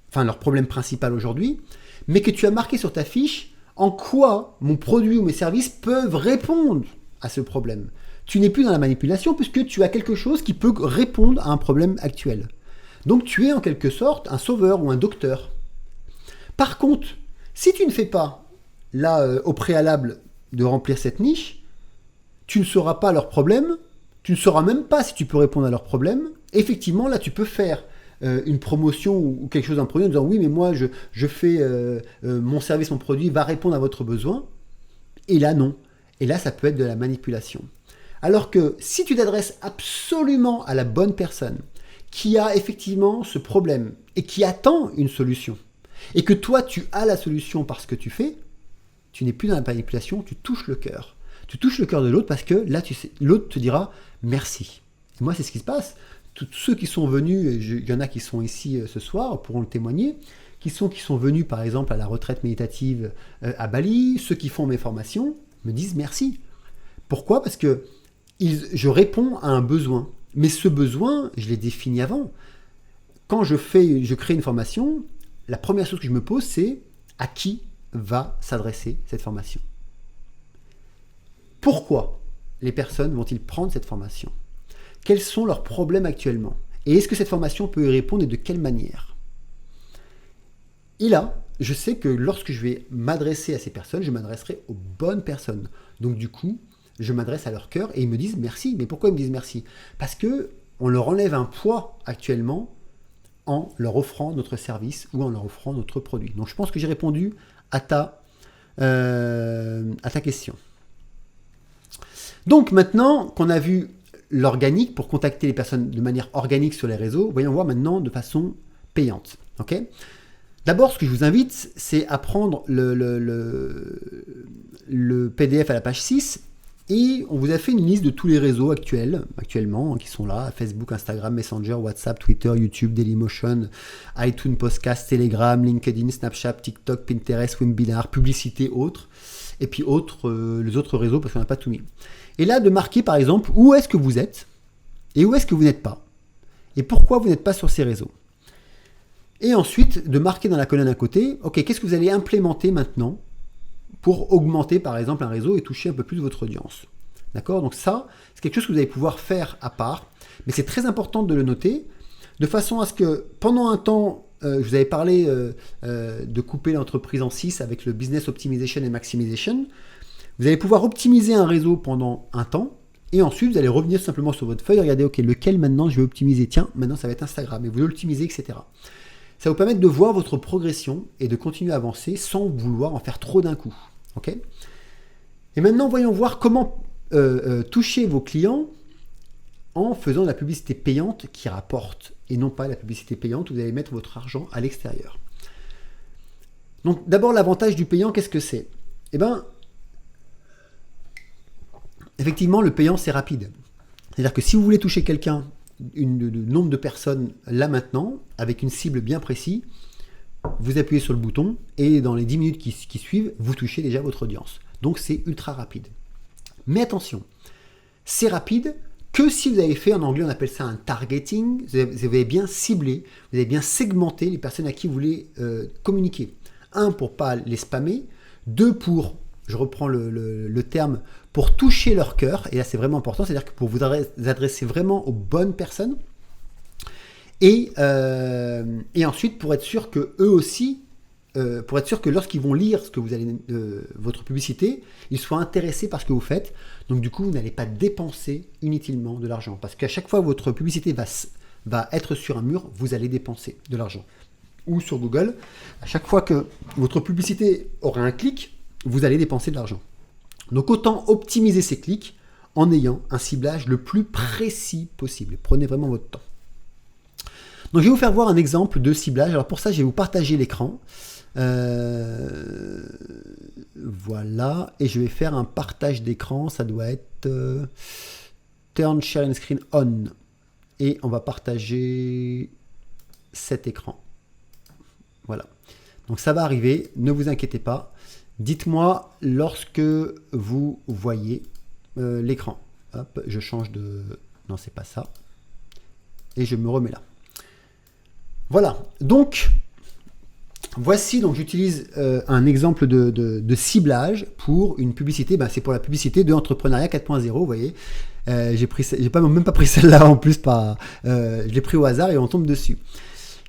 [SPEAKER 1] enfin leur problème principal aujourd'hui, mais que tu as marqué sur ta fiche en quoi mon produit ou mes services peuvent répondre à ce problème. Tu n'es plus dans la manipulation puisque tu as quelque chose qui peut répondre à un problème actuel. Donc tu es en quelque sorte un sauveur ou un docteur. Par contre, si tu ne fais pas là au préalable de remplir cette niche, tu ne sauras pas leur problème, tu ne sauras même pas si tu peux répondre à leurs problèmes. Effectivement, là, tu peux faire une promotion ou quelque chose d'un produit en disant oui, mais moi, je fais mon service, mon produit va répondre à votre besoin. Et là, non. Et là, ça peut être de la manipulation. Alors que si tu t'adresses absolument à la bonne personne qui a effectivement ce problème et qui attend une solution, et que toi, tu as la solution par ce que tu fais, tu n'es plus dans la manipulation, tu touches le cœur. Tu touches le cœur de l'autre parce que là, l'autre te dira merci. Et moi, c'est ce qui se passe. Tous ceux qui sont venus, il y en a qui sont ici ce soir, pourront le témoigner, qui sont venus par exemple à la retraite méditative à Bali, ceux qui font mes formations me disent merci. Pourquoi ? Parce que je réponds à un besoin. Mais ce besoin, je l'ai défini avant. Quand je crée une formation, la première chose que je me pose, c'est à qui va s'adresser cette formation ? Pourquoi les personnes vont-ils prendre cette formation ? Quels sont leurs problèmes actuellement ? Et est-ce que cette formation peut y répondre et de quelle manière ? Et là, je sais que lorsque je vais m'adresser à ces personnes, je m'adresserai aux bonnes personnes. Donc du coup, je m'adresse à leur cœur et ils me disent merci. Mais pourquoi ils me disent merci ? Parce qu'on leur enlève un poids actuellement en leur offrant notre service ou en leur offrant notre produit. Donc je pense que j'ai répondu à ta question. Donc maintenant qu'on a vu l'organique pour contacter les personnes de manière organique sur les réseaux, voyons voir maintenant de façon payante. Okay ? D'abord, ce que je vous invite, c'est à prendre le PDF à la page 6 et on vous a fait une liste de tous les réseaux actuellement, qui sont là, Facebook, Instagram, Messenger, WhatsApp, Twitter, YouTube, Dailymotion, iTunes, Podcast, Telegram, LinkedIn, Snapchat, TikTok, Pinterest, Webinar, publicité, autres, et puis les autres réseaux parce qu'on n'a pas tout mis. Et là, de marquer par exemple où est-ce que vous êtes et où est-ce que vous n'êtes pas. Et pourquoi vous n'êtes pas sur ces réseaux. Et ensuite, de marquer dans la colonne à côté, ok, qu'est-ce que vous allez implémenter maintenant pour augmenter par exemple un réseau et toucher un peu plus votre audience. D'accord ? Donc ça, c'est quelque chose que vous allez pouvoir faire à part. Mais c'est très important de le noter, de façon à ce que pendant un temps, je vous avais parlé de couper l'entreprise en 6 avec le business optimization et maximization. Vous allez pouvoir optimiser un réseau pendant un temps et ensuite vous allez revenir simplement sur votre feuille et regarder ok, lequel maintenant je vais optimiser. Tiens, maintenant ça va être Instagram et vous l'optimisez, etc. ça va vous permettre de voir votre progression et de continuer à avancer sans vouloir en faire trop d'un coup. Okay, et maintenant, voyons voir comment toucher vos clients en faisant de la publicité payante qui rapporte et non pas la publicité payante où vous allez mettre votre argent à l'extérieur. Donc d'abord, l'avantage du payant, qu'est-ce que c'est? Eh bien, effectivement, le payant, c'est rapide. C'est-à-dire que si vous voulez toucher quelqu'un, le nombre de personnes là maintenant, avec une cible bien précise, vous appuyez sur le bouton et dans les 10 minutes qui suivent, vous touchez déjà votre audience. Donc c'est ultra rapide. Mais attention, c'est rapide que si vous avez fait, en anglais on appelle ça un targeting, vous avez bien ciblé, vous avez bien segmenté les personnes à qui vous voulez communiquer. 1, pour ne pas les spammer, 2, pour, je reprends le terme, pour toucher leur cœur, et là c'est vraiment important, c'est-à-dire que pour vous adresser vraiment aux bonnes personnes, et ensuite pour être sûr que eux aussi, pour être sûr que lorsqu'ils vont lire ce que vous allez, votre publicité, ils soient intéressés par ce que vous faites. Donc du coup, vous n'allez pas dépenser inutilement de l'argent. Parce qu'à chaque fois que votre publicité va être sur un mur, vous allez dépenser de l'argent. Ou sur Google, à chaque fois que votre publicité aura un clic, vous allez dépenser de l'argent. Donc autant optimiser ces clics en ayant un ciblage le plus précis possible. Prenez vraiment votre temps. Donc je vais vous faire voir un exemple de ciblage. Alors pour ça, je vais vous partager l'écran. Voilà, et je vais faire un partage d'écran, ça doit être Turn Sharing Screen On, et on va partager cet écran. Voilà, donc ça va arriver, ne vous inquiétez pas, dites-moi lorsque vous voyez l'écran. Hop, je change de... Non, c'est pas ça, et je me remets là. Voilà, donc voici, donc j'utilise un exemple de ciblage pour une publicité, c'est pour la publicité de Entrepreneuriat 4.0, vous voyez, j'ai même pas pris celle-là en plus, je l'ai pris au hasard et on tombe dessus.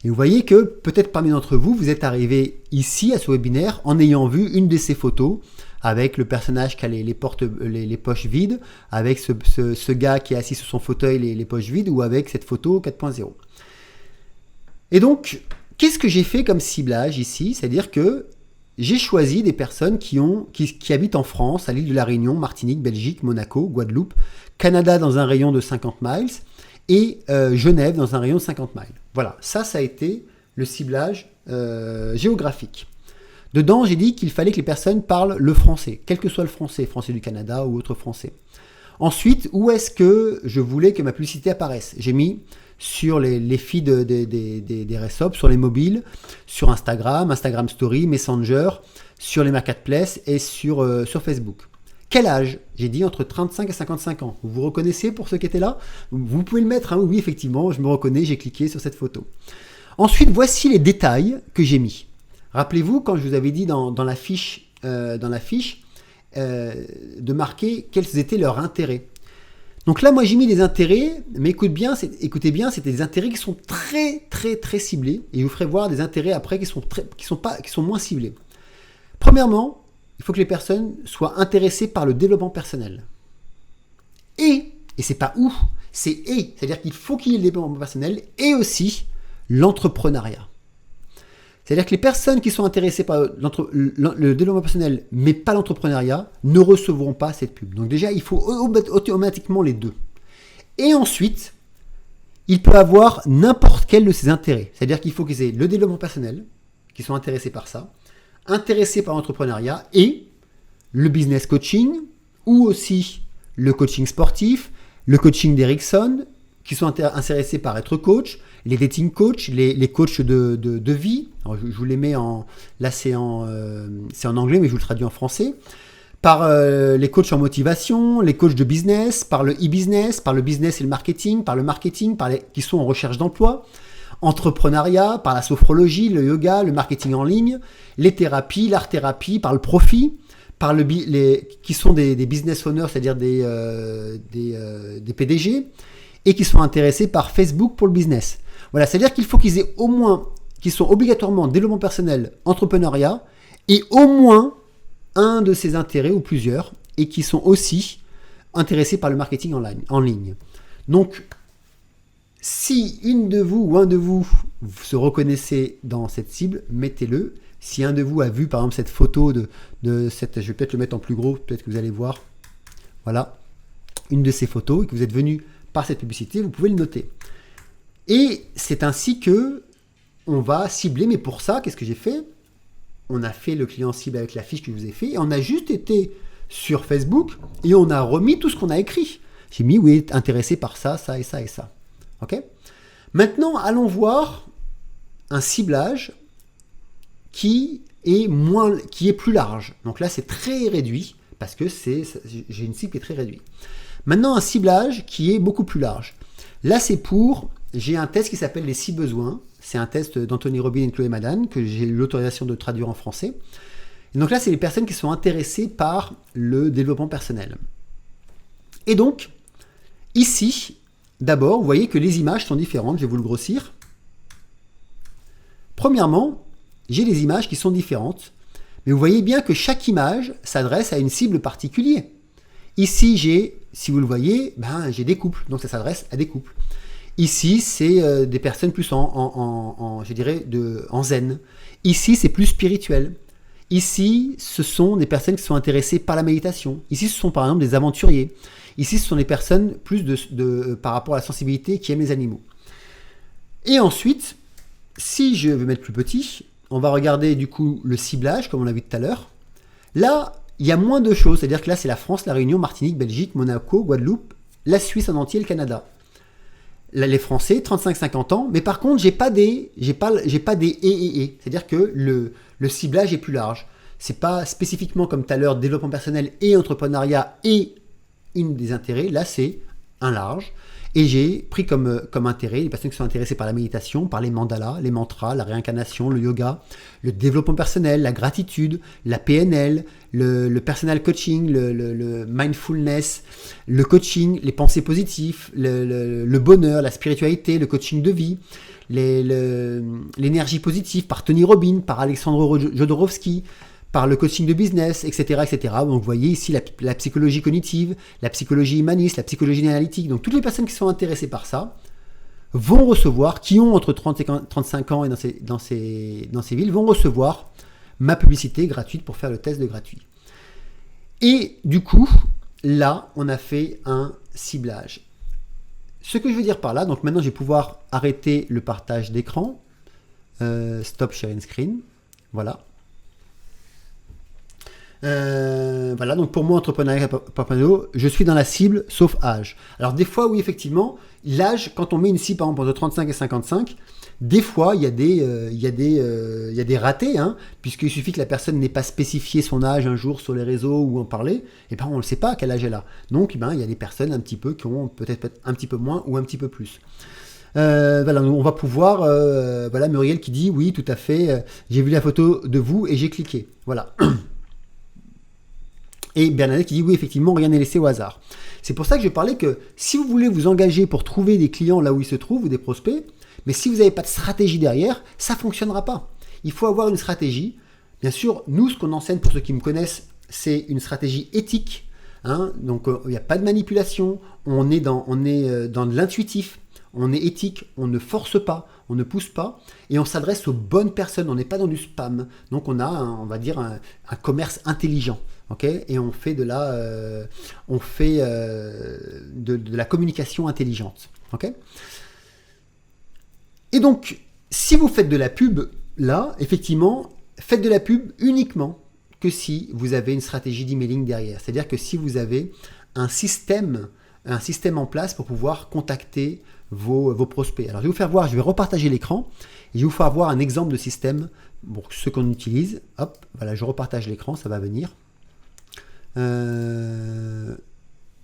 [SPEAKER 1] Et vous voyez que peut-être parmi d'entre vous, vous êtes arrivé ici à ce webinaire en ayant vu une de ces photos avec le personnage qui a les poches vides, avec ce gars qui est assis sur son fauteuil, les poches vides, ou avec cette photo 4.0. Et donc, qu'est-ce que j'ai fait comme ciblage ici? C'est-à-dire que j'ai choisi des personnes qui habitent en France, à l'île de la Réunion, Martinique, Belgique, Monaco, Guadeloupe, Canada dans un rayon de 50 miles et Genève dans un rayon de 50 miles. Voilà, ça a été le ciblage géographique. Dedans, j'ai dit qu'il fallait que les personnes parlent le français, quel que soit le français du Canada ou autre français. Ensuite, où est-ce que je voulais que ma publicité apparaisse? J'ai mis sur les feeds des Resop, sur les mobiles, sur Instagram Story, Messenger, sur les marketplaces et sur Facebook. Quel âge? J'ai dit entre 35 et 55 ans. Vous vous reconnaissez pour ceux qui étaient là? Vous pouvez le mettre, hein? Oui, effectivement, je me reconnais, j'ai cliqué sur cette photo. Ensuite, voici les détails que j'ai mis. Rappelez-vous, quand je vous avais dit dans la fiche, de marquer quels étaient leurs intérêts. Donc là, moi, j'ai mis des intérêts, mais écoutez bien, c'est des intérêts qui sont très, très, très ciblés. Et je vous ferai voir des intérêts après qui sont moins ciblés. Premièrement, il faut que les personnes soient intéressées par le développement personnel. Et c'est pas ou, c'est et. C'est-à-dire qu'il faut qu'il y ait le développement personnel et aussi l'entrepreneuriat. C'est-à-dire que les personnes qui sont intéressées par le développement personnel, mais pas l'entrepreneuriat, ne recevront pas cette pub. Donc déjà, il faut automatiquement les deux. Et ensuite, il peut avoir n'importe quel de ces intérêts. C'est-à-dire qu'il faut qu'ils aient le développement personnel, qui sont intéressés par ça, intéressés par l'entrepreneuriat et le business coaching, ou aussi le coaching sportif, le coaching d'Erickson, qui sont intéressés par être coach, les dating coach, les coachs de vie. Alors, je vous les mets là c'est en anglais, mais je vous le traduis en français. Par les coachs en motivation, les coachs de business, par le e-business, par le business et le marketing, qui sont en recherche d'emploi, entrepreneuriat, par la sophrologie, le yoga, le marketing en ligne, les thérapies, l'art-thérapie, par le profit, par qui sont des business owners, c'est-à-dire des PDG, et qui sont intéressés par Facebook pour le business. Voilà, c'est-à-dire qu'il faut qu'ils aient qu'ils sont obligatoirement développement personnel, entrepreneuriat, et au moins un de ces intérêts ou plusieurs, et qui sont aussi intéressés par le marketing en ligne. Donc, Si une de vous ou un de vous se reconnaissez dans cette cible, mettez-le. Si un de vous a vu par exemple cette photo de cette, je vais peut-être le mettre en plus gros, peut-être que vous allez voir, voilà, une de ces photos et que vous êtes venu par cette publicité, vous pouvez le noter. Et c'est ainsi que on va cibler, mais pour ça, qu'est-ce que j'ai fait? On a fait le client cible avec la fiche que je vous ai fait et on a juste été sur Facebook et on a remis tout ce qu'on a écrit. J'ai mis oui, intéressé par ça, ça et ça et ça. Ok? Maintenant, allons voir un ciblage qui est plus large. Donc là, c'est très réduit parce que j'ai une cible qui est très réduite. Maintenant, un ciblage qui est beaucoup plus large. Là, j'ai un test qui s'appelle les 6 besoins. C'est un test d'Anthony Robbins et Chloé Madan que j'ai eu l'autorisation de traduire en français. Et donc là, c'est les personnes qui sont intéressées par le développement personnel. Et donc, ici, d'abord, vous voyez que les images sont différentes. Je vais vous le grossir. Premièrement, j'ai des images qui sont différentes. Mais vous voyez bien que chaque image s'adresse à une cible particulière. Ici, si vous le voyez, j'ai des couples. Donc ça s'adresse à des couples. Ici, c'est des personnes plus en zen. Ici, c'est plus spirituel. Ici, ce sont des personnes qui sont intéressées par la méditation. Ici, ce sont par exemple des aventuriers. Ici, ce sont des personnes plus par rapport à la sensibilité qui aiment les animaux. Et ensuite, si je veux mettre plus petit, on va regarder du coup le ciblage, comme on l'a vu tout à l'heure. Là, il y a moins de choses. C'est-à-dire que là, c'est la France, la Réunion, Martinique, Belgique, Monaco, Guadeloupe, la Suisse en entier, le Canada. Là, les Français, 35-50 ans. Mais par contre, j'ai pas des et. C'est-à-dire que le ciblage est plus large. C'est pas spécifiquement comme tout à l'heure, développement personnel et entrepreneuriat et une des intérêts. Là, c'est un large. Et j'ai pris comme intérêt les personnes qui sont intéressées par la méditation, par les mandalas, les mantras, la réincarnation, le yoga, le développement personnel, la gratitude, la PNL, le personal coaching, le mindfulness, le coaching, les pensées positives, le bonheur, la spiritualité, le coaching de vie, l'énergie positive par Tony Robbins, par Alexandre Jodorowsky, par le coaching de business, etc. etc. Donc vous voyez ici la psychologie cognitive, la psychologie humaniste, la psychologie analytique. Donc toutes les personnes qui sont intéressées par ça vont recevoir, qui ont entre 30 et 35 ans et dans ces villes, vont recevoir ma publicité gratuite pour faire le test de gratuit. Et du coup, là, on a fait un ciblage. Ce que je veux dire par là, donc maintenant je vais pouvoir arrêter le partage d'écran. Stop sharing screen. Voilà. Voilà, donc pour moi, entrepreneuriat Papano, je suis dans la cible, sauf âge. Alors des fois, oui, effectivement, l'âge, quand on met une cible, par exemple, entre 35 et 55, des fois, il y a des ratés, hein, puisqu'il suffit que la personne n'ait pas spécifié son âge un jour sur les réseaux ou en parler, et on ne le sait pas à quel âge elle a. Donc, il y a des personnes un petit peu qui ont peut-être un petit peu moins ou un petit peu plus. Voilà, donc on va pouvoir, voilà, Muriel qui dit, oui, tout à fait, j'ai vu la photo de vous et j'ai cliqué. Voilà. Et Bernadette qui dit oui, effectivement, rien n'est laissé au hasard. C'est pour ça que je parlais que si vous voulez vous engager pour trouver des clients là où ils se trouvent ou des prospects, mais si vous n'avez pas de stratégie derrière, ça ne fonctionnera pas. Il faut avoir une stratégie. Bien sûr, nous, ce qu'on enseigne pour ceux qui me connaissent, c'est une stratégie éthique. Hein, donc, il n'y a pas de manipulation. On est dans de l'intuitif. On est éthique. On ne force pas. On ne pousse pas. Et on s'adresse aux bonnes personnes. On n'est pas dans du spam. Donc, on a, on va dire, un commerce intelligent. Okay, et on fait de la communication intelligente. Okay, et donc, si vous faites de la pub, là, effectivement, faites de la pub uniquement que si vous avez une stratégie d'emailing derrière. C'est-à-dire que si vous avez un système en place pour pouvoir contacter vos prospects. Alors, je vais vous faire voir, je vais repartager l'écran et je vais vous faire voir un exemple de système pour ceux qu'on utilise. Hop, voilà, je repartage l'écran, ça va venir.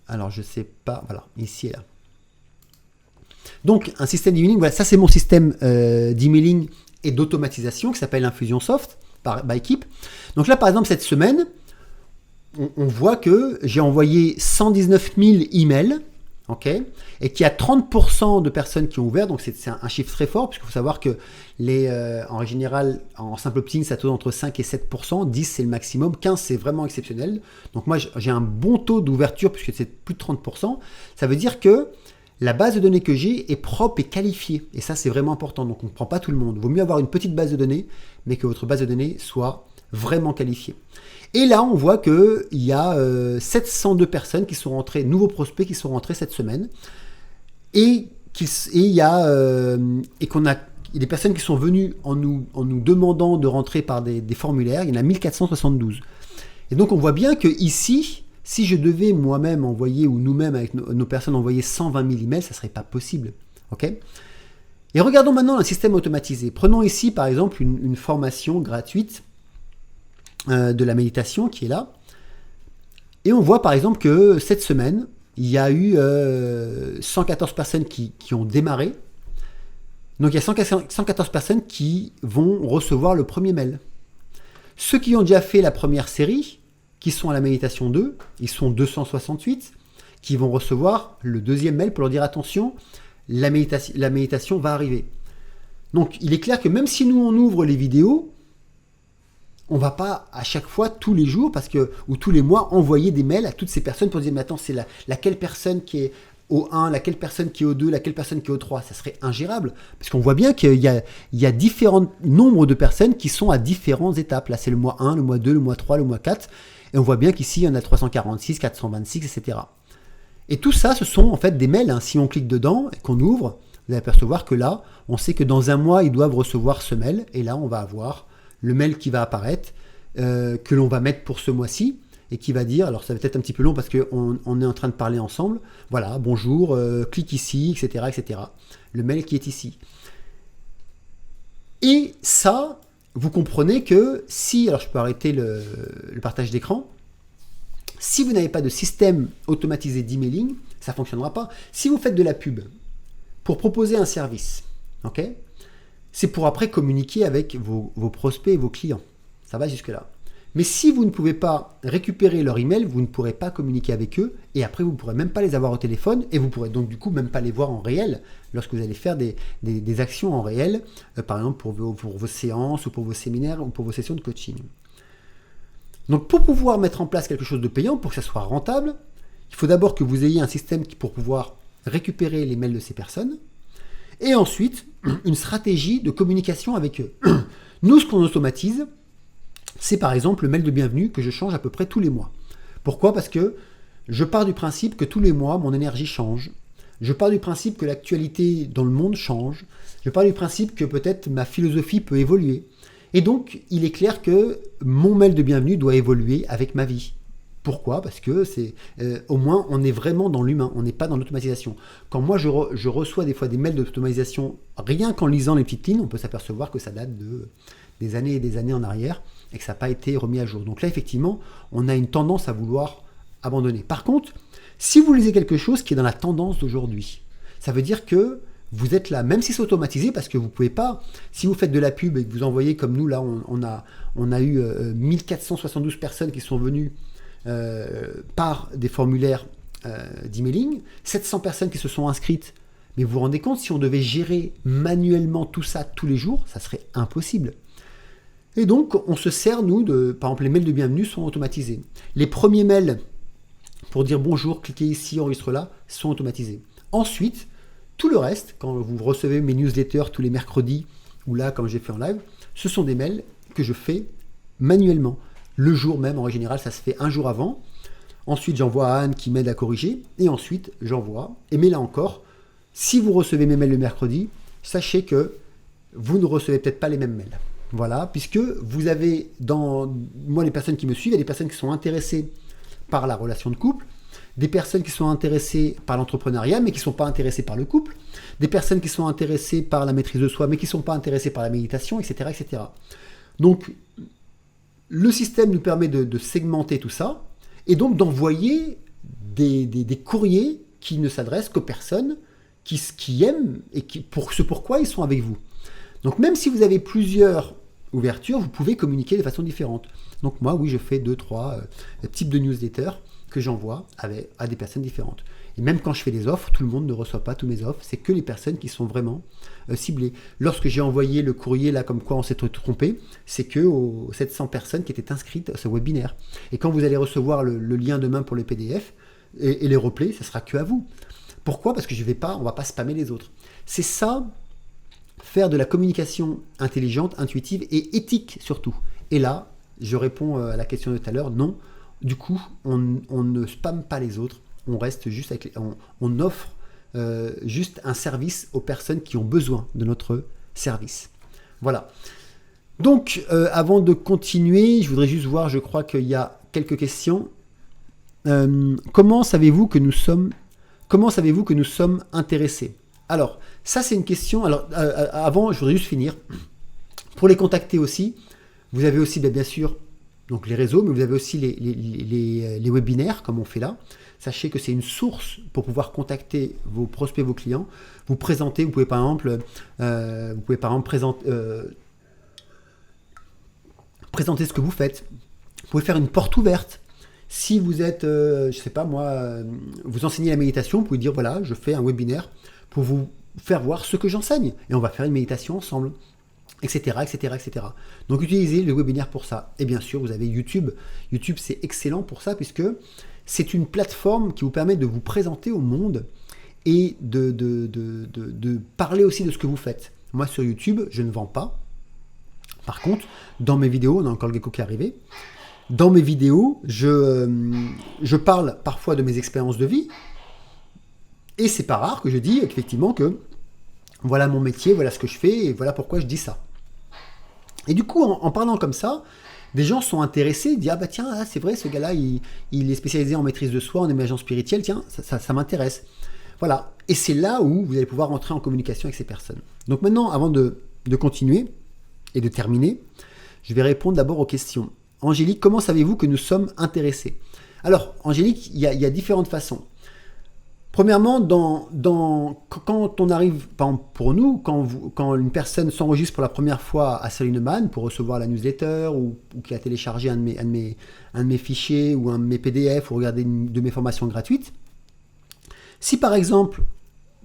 [SPEAKER 1] Alors je sais pas, voilà, ici et là. Donc un système d'emailing, voilà, ça c'est mon système d'emailing et d'automatisation qui s'appelle Infusionsoft by Keep. Donc là par exemple cette semaine, on voit que j'ai envoyé 119 000 emails, ok, et qu'il y a 30% de personnes qui ont ouvert, donc c'est un chiffre très fort, puisqu'il faut savoir que en général, en simple opt-in, ça tourne entre 5 et 7%, 10 c'est le maximum, 15 c'est vraiment exceptionnel. Donc moi j'ai un bon taux d'ouverture, puisque c'est plus de 30%. Ça veut dire que la base de données que j'ai est propre et qualifiée. Et ça, c'est vraiment important. Donc, on ne prend pas tout le monde. Il vaut mieux avoir une petite base de données, mais que votre base de données soit vraiment qualifiée. Et là, on voit qu'il y a 702 personnes qui sont rentrées, nouveaux prospects qui sont rentrés cette semaine. Et il y a des personnes qui sont venues en nous demandant de rentrer par des formulaires. Il y en a 1472. Et donc, on voit bien que ici, si je devais moi-même envoyer, ou nous-mêmes avec nos personnes envoyer 120 000 emails, ça ne serait pas possible. Okay, et regardons maintenant un système automatisé. Prenons ici, par exemple, une formation gratuite de la méditation qui est là. Et on voit, par exemple, que cette semaine, il y a eu 114 personnes qui ont démarré. Donc, il y a 114 personnes qui vont recevoir le premier mail. Ceux qui ont déjà fait la première série, qui sont à la méditation 2, ils sont 268, qui vont recevoir le deuxième mail pour leur dire attention, la méditation va arriver. Donc, il est clair que même si nous, on ouvre les vidéos, on ne va pas à chaque fois, tous les jours, ou tous les mois, envoyer des mails à toutes ces personnes pour dire mais attends, c'est laquelle personne qui est au 1, laquelle personne qui est au 2, laquelle personne qui est au 3. Ça serait ingérable, parce qu'on voit bien qu'il y a différents nombres de personnes qui sont à différentes étapes. Là, c'est le mois 1, le mois 2, le mois 3, le mois 4, et on voit bien qu'ici, il y en a 346, 426, etc. Et tout ça, ce sont en fait des mails. Si on clique dedans et qu'on ouvre, vous allez apercevoir que là, on sait que dans un mois, ils doivent recevoir ce mail, et là, on va avoir le mail qui va apparaître, que l'on va mettre pour ce mois-ci, et qui va dire, alors ça va être un petit peu long parce qu'on est en train de parler ensemble, voilà, bonjour, clique ici, etc., etc. Le mail qui est ici. Et ça, vous comprenez que si, alors je peux arrêter le partage d'écran, si vous n'avez pas de système automatisé d'emailing, ça ne fonctionnera pas. Si vous faites de la pub pour proposer un service, ok, c'est pour après communiquer avec vos prospects et vos clients. Ça va jusque-là. Mais si vous ne pouvez pas récupérer leur email, vous ne pourrez pas communiquer avec eux et après vous ne pourrez même pas les avoir au téléphone et vous ne pourrez donc du coup même pas les voir en réel lorsque vous allez faire des actions en réel, par exemple pour vos séances ou pour vos séminaires ou pour vos sessions de coaching. Donc pour pouvoir mettre en place quelque chose de payant, pour que ça soit rentable, il faut d'abord que vous ayez un système pour pouvoir récupérer les mails de ces personnes et ensuite une stratégie de communication avec eux. Nous, ce qu'on automatise, c'est par exemple le mail de bienvenue que je change à peu près tous les mois. Pourquoi ? Parce que je pars du principe que tous les mois, mon énergie change. Je pars du principe que l'actualité dans le monde change. Je pars du principe que peut-être ma philosophie peut évoluer. Et donc, il est clair que mon mail de bienvenue doit évoluer avec ma vie. Pourquoi ? Parce que au moins, on est vraiment dans l'humain, on n'est pas dans l'automatisation. Quand moi, je reçois des fois des mails d'automatisation, rien qu'en lisant les petites lignes, on peut s'apercevoir que ça date des années et des années en arrière et que ça n'a pas été remis à jour. Donc là, effectivement, on a une tendance à vouloir abandonner. Par contre, si vous lisez quelque chose qui est dans la tendance d'aujourd'hui, ça veut dire que vous êtes là, même si c'est automatisé, parce que vous ne pouvez pas, si vous faites de la pub et que vous envoyez comme nous, là, on a eu 1472 personnes qui sont venues par des formulaires d'emailing, 700 personnes qui se sont inscrites, mais vous vous rendez compte, si on devait gérer manuellement tout ça tous les jours, ça serait impossible. Et donc, on se sert, nous, par exemple, les mails de bienvenue sont automatisés. Les premiers mails pour dire bonjour, cliquez ici, enregistre là, sont automatisés. Ensuite, tout le reste, quand vous recevez mes newsletters tous les mercredis, ou là, comme j'ai fait en live, ce sont des mails que je fais manuellement. Le jour même, en général, ça se fait un jour avant. Ensuite, j'envoie à Anne qui m'aide à corriger. Et ensuite, j'envoie. Mais là encore, si vous recevez mes mails le mercredi, sachez que vous ne recevez peut-être pas les mêmes mails. Voilà, puisque vous avez, moi, les personnes qui me suivent, il y a des personnes qui sont intéressées par la relation de couple, des personnes qui sont intéressées par l'entrepreneuriat, mais qui ne sont pas intéressées par le couple, des personnes qui sont intéressées par la maîtrise de soi, mais qui ne sont pas intéressées par la méditation, etc., etc. Donc, le système nous permet de segmenter tout ça, et donc d'envoyer des courriers qui ne s'adressent qu'aux personnes qui aiment et pourquoi ils sont avec vous. Donc même si vous avez plusieurs ouvertures, vous pouvez communiquer de façon différente. Donc moi, oui, je fais 2-3 types de newsletters que j'envoie à des personnes différentes. Et même quand je fais des offres, tout le monde ne reçoit pas tous mes offres, c'est que les personnes qui sont vraiment ciblées. Lorsque j'ai envoyé le courrier, là, comme quoi on s'est trompé, c'est que aux 700 personnes qui étaient inscrites à ce webinaire. Et quand vous allez recevoir le lien demain pour les PDF et les replays, ça sera que à vous. Pourquoi? Parce que on va pas spammer les autres. C'est ça, faire de la communication intelligente, intuitive et éthique surtout. Et là, je réponds à la question de tout à l'heure, non. Du coup, on ne spamme pas les autres, on reste juste on offre juste un service aux personnes qui ont besoin de notre service. Voilà. Donc, avant de continuer, je voudrais juste voir, je crois qu'il y a quelques questions. Comment savez-vous que nous sommes intéressés? Alors, ça c'est une question. Alors, avant, je voudrais juste finir. Pour les contacter aussi, vous avez aussi bien sûr donc les réseaux, mais vous avez aussi les webinaires, comme on fait là. Sachez que c'est une source pour pouvoir contacter vos prospects, vos clients. Vous présenter, vous pouvez par exemple présenter ce que vous faites. Vous pouvez faire une porte ouverte. Si vous êtes, je sais pas moi, vous enseignez la méditation, vous pouvez dire voilà, je fais un webinaire pour vous faire voir ce que j'enseigne et on va faire une méditation ensemble, etc., etc., etc. Donc utilisez le webinaire pour ça. Et bien sûr, vous avez YouTube. YouTube, c'est excellent pour ça puisque c'est une plateforme qui vous permet de vous présenter au monde et de parler aussi de ce que vous faites. Moi, sur YouTube, je ne vends pas. Par contre, dans mes vidéos, on a encore le gecko qui est arrivé. Dans mes vidéos, je parle parfois de mes expériences de vie. Et c'est pas rare que je dis effectivement que voilà mon métier, voilà ce que je fais et voilà pourquoi je dis ça. Et du coup, en parlant comme ça, des gens sont intéressés, disent ah bah tiens, ah, c'est vrai, ce gars-là, il est spécialisé en maîtrise de soi, en émergence spirituelle, tiens, ça m'intéresse. Voilà. Et c'est là où vous allez pouvoir entrer en communication avec ces personnes. Donc maintenant, avant de continuer et de terminer, je vais répondre d'abord aux questions. Angélique, comment savez-vous que nous sommes intéressés? Alors, Angélique, il y a différentes façons. Premièrement, quand on arrive, par exemple pour nous, quand une personne s'enregistre pour la première fois à Saluneman pour recevoir la newsletter ou qui a téléchargé un de mes fichiers ou un de mes PDF ou regarder une de mes formations gratuites, si par exemple,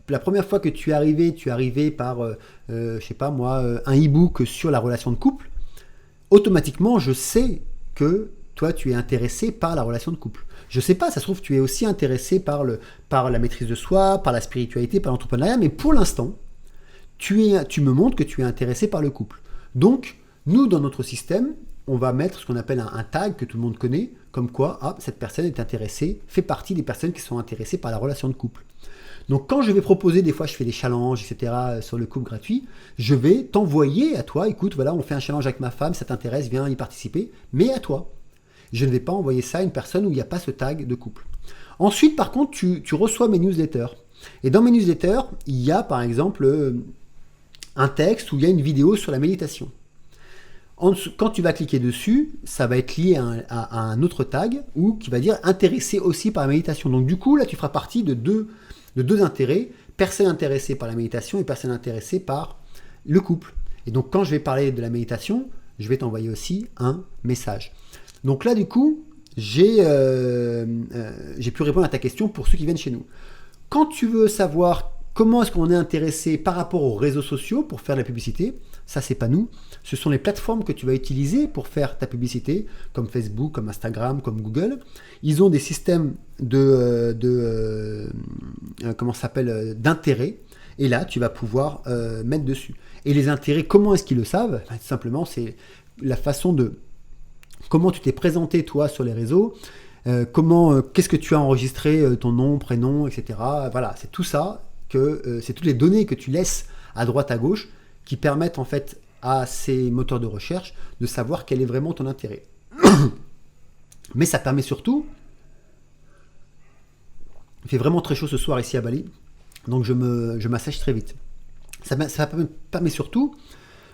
[SPEAKER 1] la première fois que tu es arrivé par, je sais pas moi, un e-book sur la relation de couple, automatiquement, je sais que toi, tu es intéressé par la relation de couple. Je sais pas, ça se trouve, tu es aussi intéressé par la maîtrise de soi, par la spiritualité, par l'entrepreneuriat, mais pour l'instant, tu me montres que tu es intéressé par le couple. Donc, nous, dans notre système, on va mettre ce qu'on appelle un tag que tout le monde connaît, comme quoi, ah, cette personne est intéressée, fait partie des personnes qui sont intéressées par la relation de couple. Donc, quand je vais proposer, des fois, je fais des challenges, etc., sur le couple gratuit, je vais t'envoyer à toi, écoute, voilà, on fait un challenge avec ma femme, ça t'intéresse, viens y participer, mais à toi. Je ne vais pas envoyer ça à une personne où il n'y a pas ce tag de couple. Ensuite, par contre, tu reçois mes newsletters. Et dans mes newsletters, il y a par exemple un texte où il y a une vidéo sur la méditation. Quand tu vas cliquer dessus, ça va être lié à un autre tag ou qui va dire intéressé aussi par la méditation. Donc du coup, là, tu feras partie de deux intérêts, personne intéressée par la méditation et personne intéressée par le couple. Et donc quand je vais parler de la méditation, je vais t'envoyer aussi un message. Donc là, du coup, j'ai pu répondre à ta question pour ceux qui viennent chez nous. Quand tu veux savoir comment est-ce qu'on est intéressé par rapport aux réseaux sociaux pour faire de la publicité, ça, c'est pas nous. Ce sont les plateformes que tu vas utiliser pour faire ta publicité, comme Facebook, comme Instagram, comme Google. Ils ont des systèmes d'intérêt. Et là, tu vas pouvoir mettre dessus. Et les intérêts, comment est-ce qu'ils le savent? Tout simplement, c'est la façon de... Comment tu t'es présenté toi sur les réseaux, qu'est-ce que tu as enregistré, ton nom, prénom, etc. Voilà, c'est tout ça, c'est toutes les données que tu laisses à droite, à gauche, qui permettent en fait à ces moteurs de recherche de savoir quel est vraiment ton intérêt. Mais ça permet surtout, il fait vraiment très chaud ce soir ici à Bali, donc je m'assèche très vite. Ça permet surtout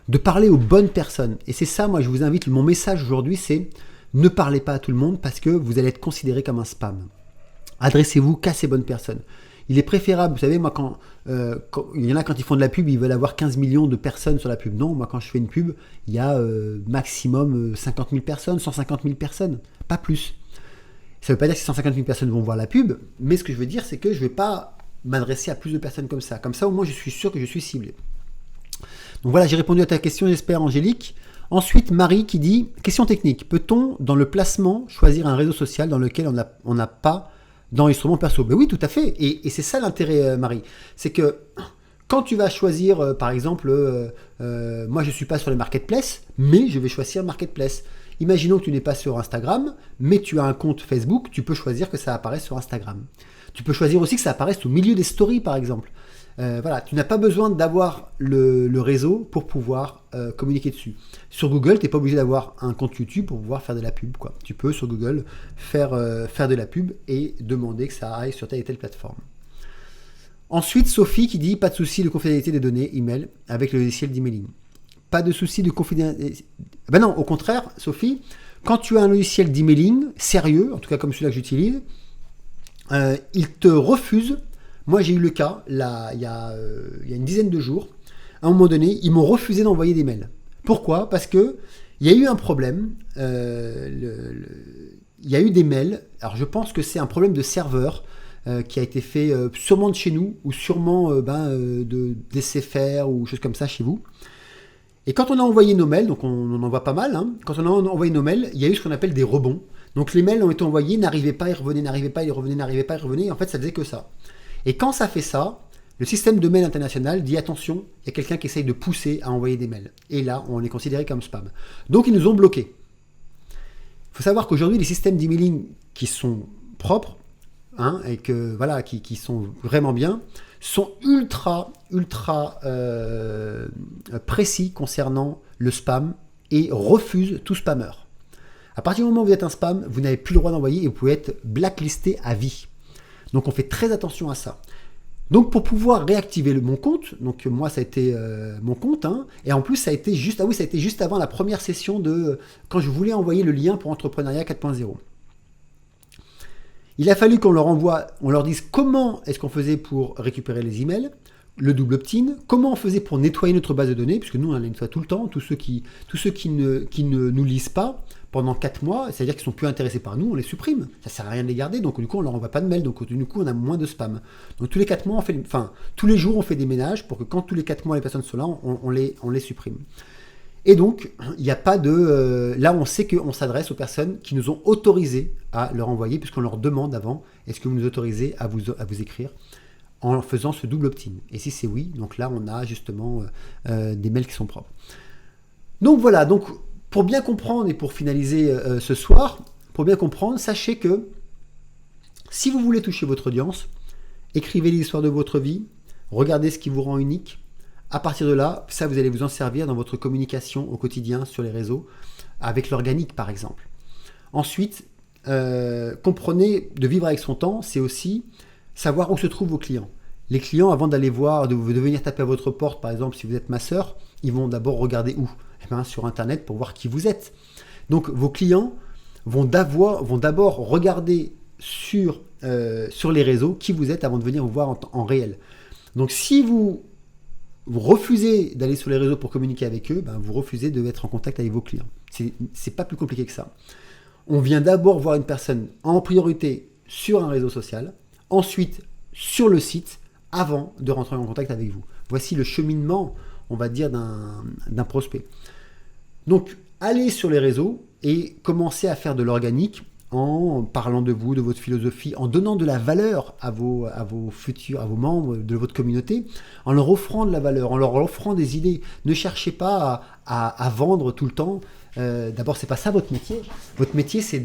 [SPEAKER 1] de parler aux bonnes personnes. Et c'est ça, moi, je vous invite, mon message aujourd'hui, c'est ne parlez pas à tout le monde parce que vous allez être considéré comme un spam. Adressez-vous qu'à ces bonnes personnes. Il est préférable, vous savez, moi, quand il y en a quand ils font de la pub, ils veulent avoir 15 millions de personnes sur la pub. Non, moi, quand je fais une pub, il y a maximum 50 000 personnes, 150 000 personnes, pas plus. Ça ne veut pas dire que ces 150 000 personnes vont voir la pub, mais ce que je veux dire, c'est que je ne vais pas m'adresser à plus de personnes comme ça. Comme ça, au moins, je suis sûr que je suis ciblé. Donc voilà, j'ai répondu à ta question, j'espère, Angélique. Ensuite, Marie qui dit, question technique, peut-on, dans le placement, choisir un réseau social dans lequel on n'a pas d'enregistrement perso. Ben oui, tout à fait. Et c'est ça l'intérêt, Marie. C'est que quand tu vas choisir, par exemple, moi je ne suis pas sur les marketplaces, mais je vais choisir marketplace. Imaginons que tu n'es pas sur Instagram, mais tu as un compte Facebook, tu peux choisir que ça apparaisse sur Instagram. Tu peux choisir aussi que ça apparaisse au milieu des stories, par exemple. Voilà, tu n'as pas besoin d'avoir le réseau pour pouvoir communiquer dessus. Sur Google, tu n'es pas obligé d'avoir un compte YouTube pour pouvoir faire de la pub, quoi. Tu peux sur Google faire de la pub et demander que ça aille sur telle et telle plateforme. Ensuite, Sophie qui dit pas de souci de confidentialité des données email avec le logiciel d'emailing. Pas de souci de confidentialité. Ben non, au contraire, Sophie, quand tu as un logiciel d'emailing sérieux, en tout cas comme celui-là que j'utilise, il te refuse. Moi, j'ai eu le cas, là, il y a une dizaine de jours. À un moment donné, ils m'ont refusé d'envoyer des mails. Pourquoi ? Parce que il y a eu un problème. Il y a eu des mails. Alors, je pense que c'est un problème de serveur qui a été fait sûrement de chez nous ou sûrement de d'SFR ou choses comme ça chez vous. Et quand on a envoyé nos mails, donc on en envoie pas mal, hein, quand on a envoyé nos mails, il y a eu ce qu'on appelle des rebonds. Donc les mails ont été envoyés, n'arrivaient pas, ils revenaient, n'arrivaient pas, ils revenaient, n'arrivaient pas, ils revenaient. Et en fait, ça faisait que ça. Et quand ça fait ça, le système de mail international dit attention, il y a quelqu'un qui essaye de pousser à envoyer des mails. Et là, on est considéré comme spam. Donc ils nous ont bloqués. Il faut savoir qu'aujourd'hui, les systèmes d'emailing qui sont propres, hein, et que voilà, qui sont vraiment bien, sont ultra précis concernant le spam et refusent tout spammeur. À partir du moment où vous êtes un spam, vous n'avez plus le droit d'envoyer et vous pouvez être blacklisté à vie. Donc on fait très attention à ça. Donc pour pouvoir réactiver mon compte, donc moi ça a été mon compte, hein, et en plus ça a été juste avant la première session de quand je voulais envoyer le lien pour Entrepreneuriat 4.0. Il a fallu qu'on leur dise comment est-ce qu'on faisait pour récupérer les emails, le double opt-in, comment on faisait pour nettoyer notre base de données, puisque nous on la nettoie tout le temps, tous ceux qui ne nous lisent pas pendant 4 mois, c'est-à-dire qu'ils sont plus intéressés par nous, on les supprime. Ça sert à rien de les garder, donc du coup on leur envoie pas de mail, donc du coup on a moins de spam. Donc tous les 4 mois, tous les jours on fait des ménages pour que quand tous les 4 mois les personnes sont là, on les supprime. Et donc, il n'y a pas de... là, on sait qu'on s'adresse aux personnes qui nous ont autorisé à leur envoyer, puisqu'on leur demande avant, est-ce que vous nous autorisez à vous écrire en faisant ce double opt-in. Et si c'est oui, donc là, on a justement des mails qui sont propres. Donc voilà, donc pour bien comprendre et pour finaliser ce soir, pour bien comprendre, sachez que si vous voulez toucher votre audience, écrivez l'histoire de votre vie, regardez ce qui vous rend unique. À partir de là, ça, vous allez vous en servir dans votre communication au quotidien sur les réseaux, avec l'organique par exemple. Ensuite, comprenez, de vivre avec son temps, c'est aussi savoir où se trouvent vos clients. Les clients, avant d'aller voir, de venir taper à votre porte, par exemple, si vous êtes masseur, ils vont d'abord regarder où ? Eh bien, sur Internet pour voir qui vous êtes. Donc, vos clients vont d'abord regarder sur les réseaux qui vous êtes avant de venir vous voir en réel. Donc, si vous refusez d'aller sur les réseaux pour communiquer avec eux, vous refusez d'être en contact avec vos clients. C'est pas plus compliqué que ça. On vient d'abord voir une personne en priorité sur un réseau social, ensuite sur le site, avant de rentrer en contact avec vous. Voici le cheminement, on va dire, d'un prospect. Donc, allez sur les réseaux et commencez à faire de l'organique en parlant de vous, de votre philosophie, en donnant de la valeur à vos membres de votre communauté, en leur offrant de la valeur, en leur offrant des idées. Ne cherchez pas à vendre tout le temps. D'abord, c'est pas ça votre métier. Votre métier, c'est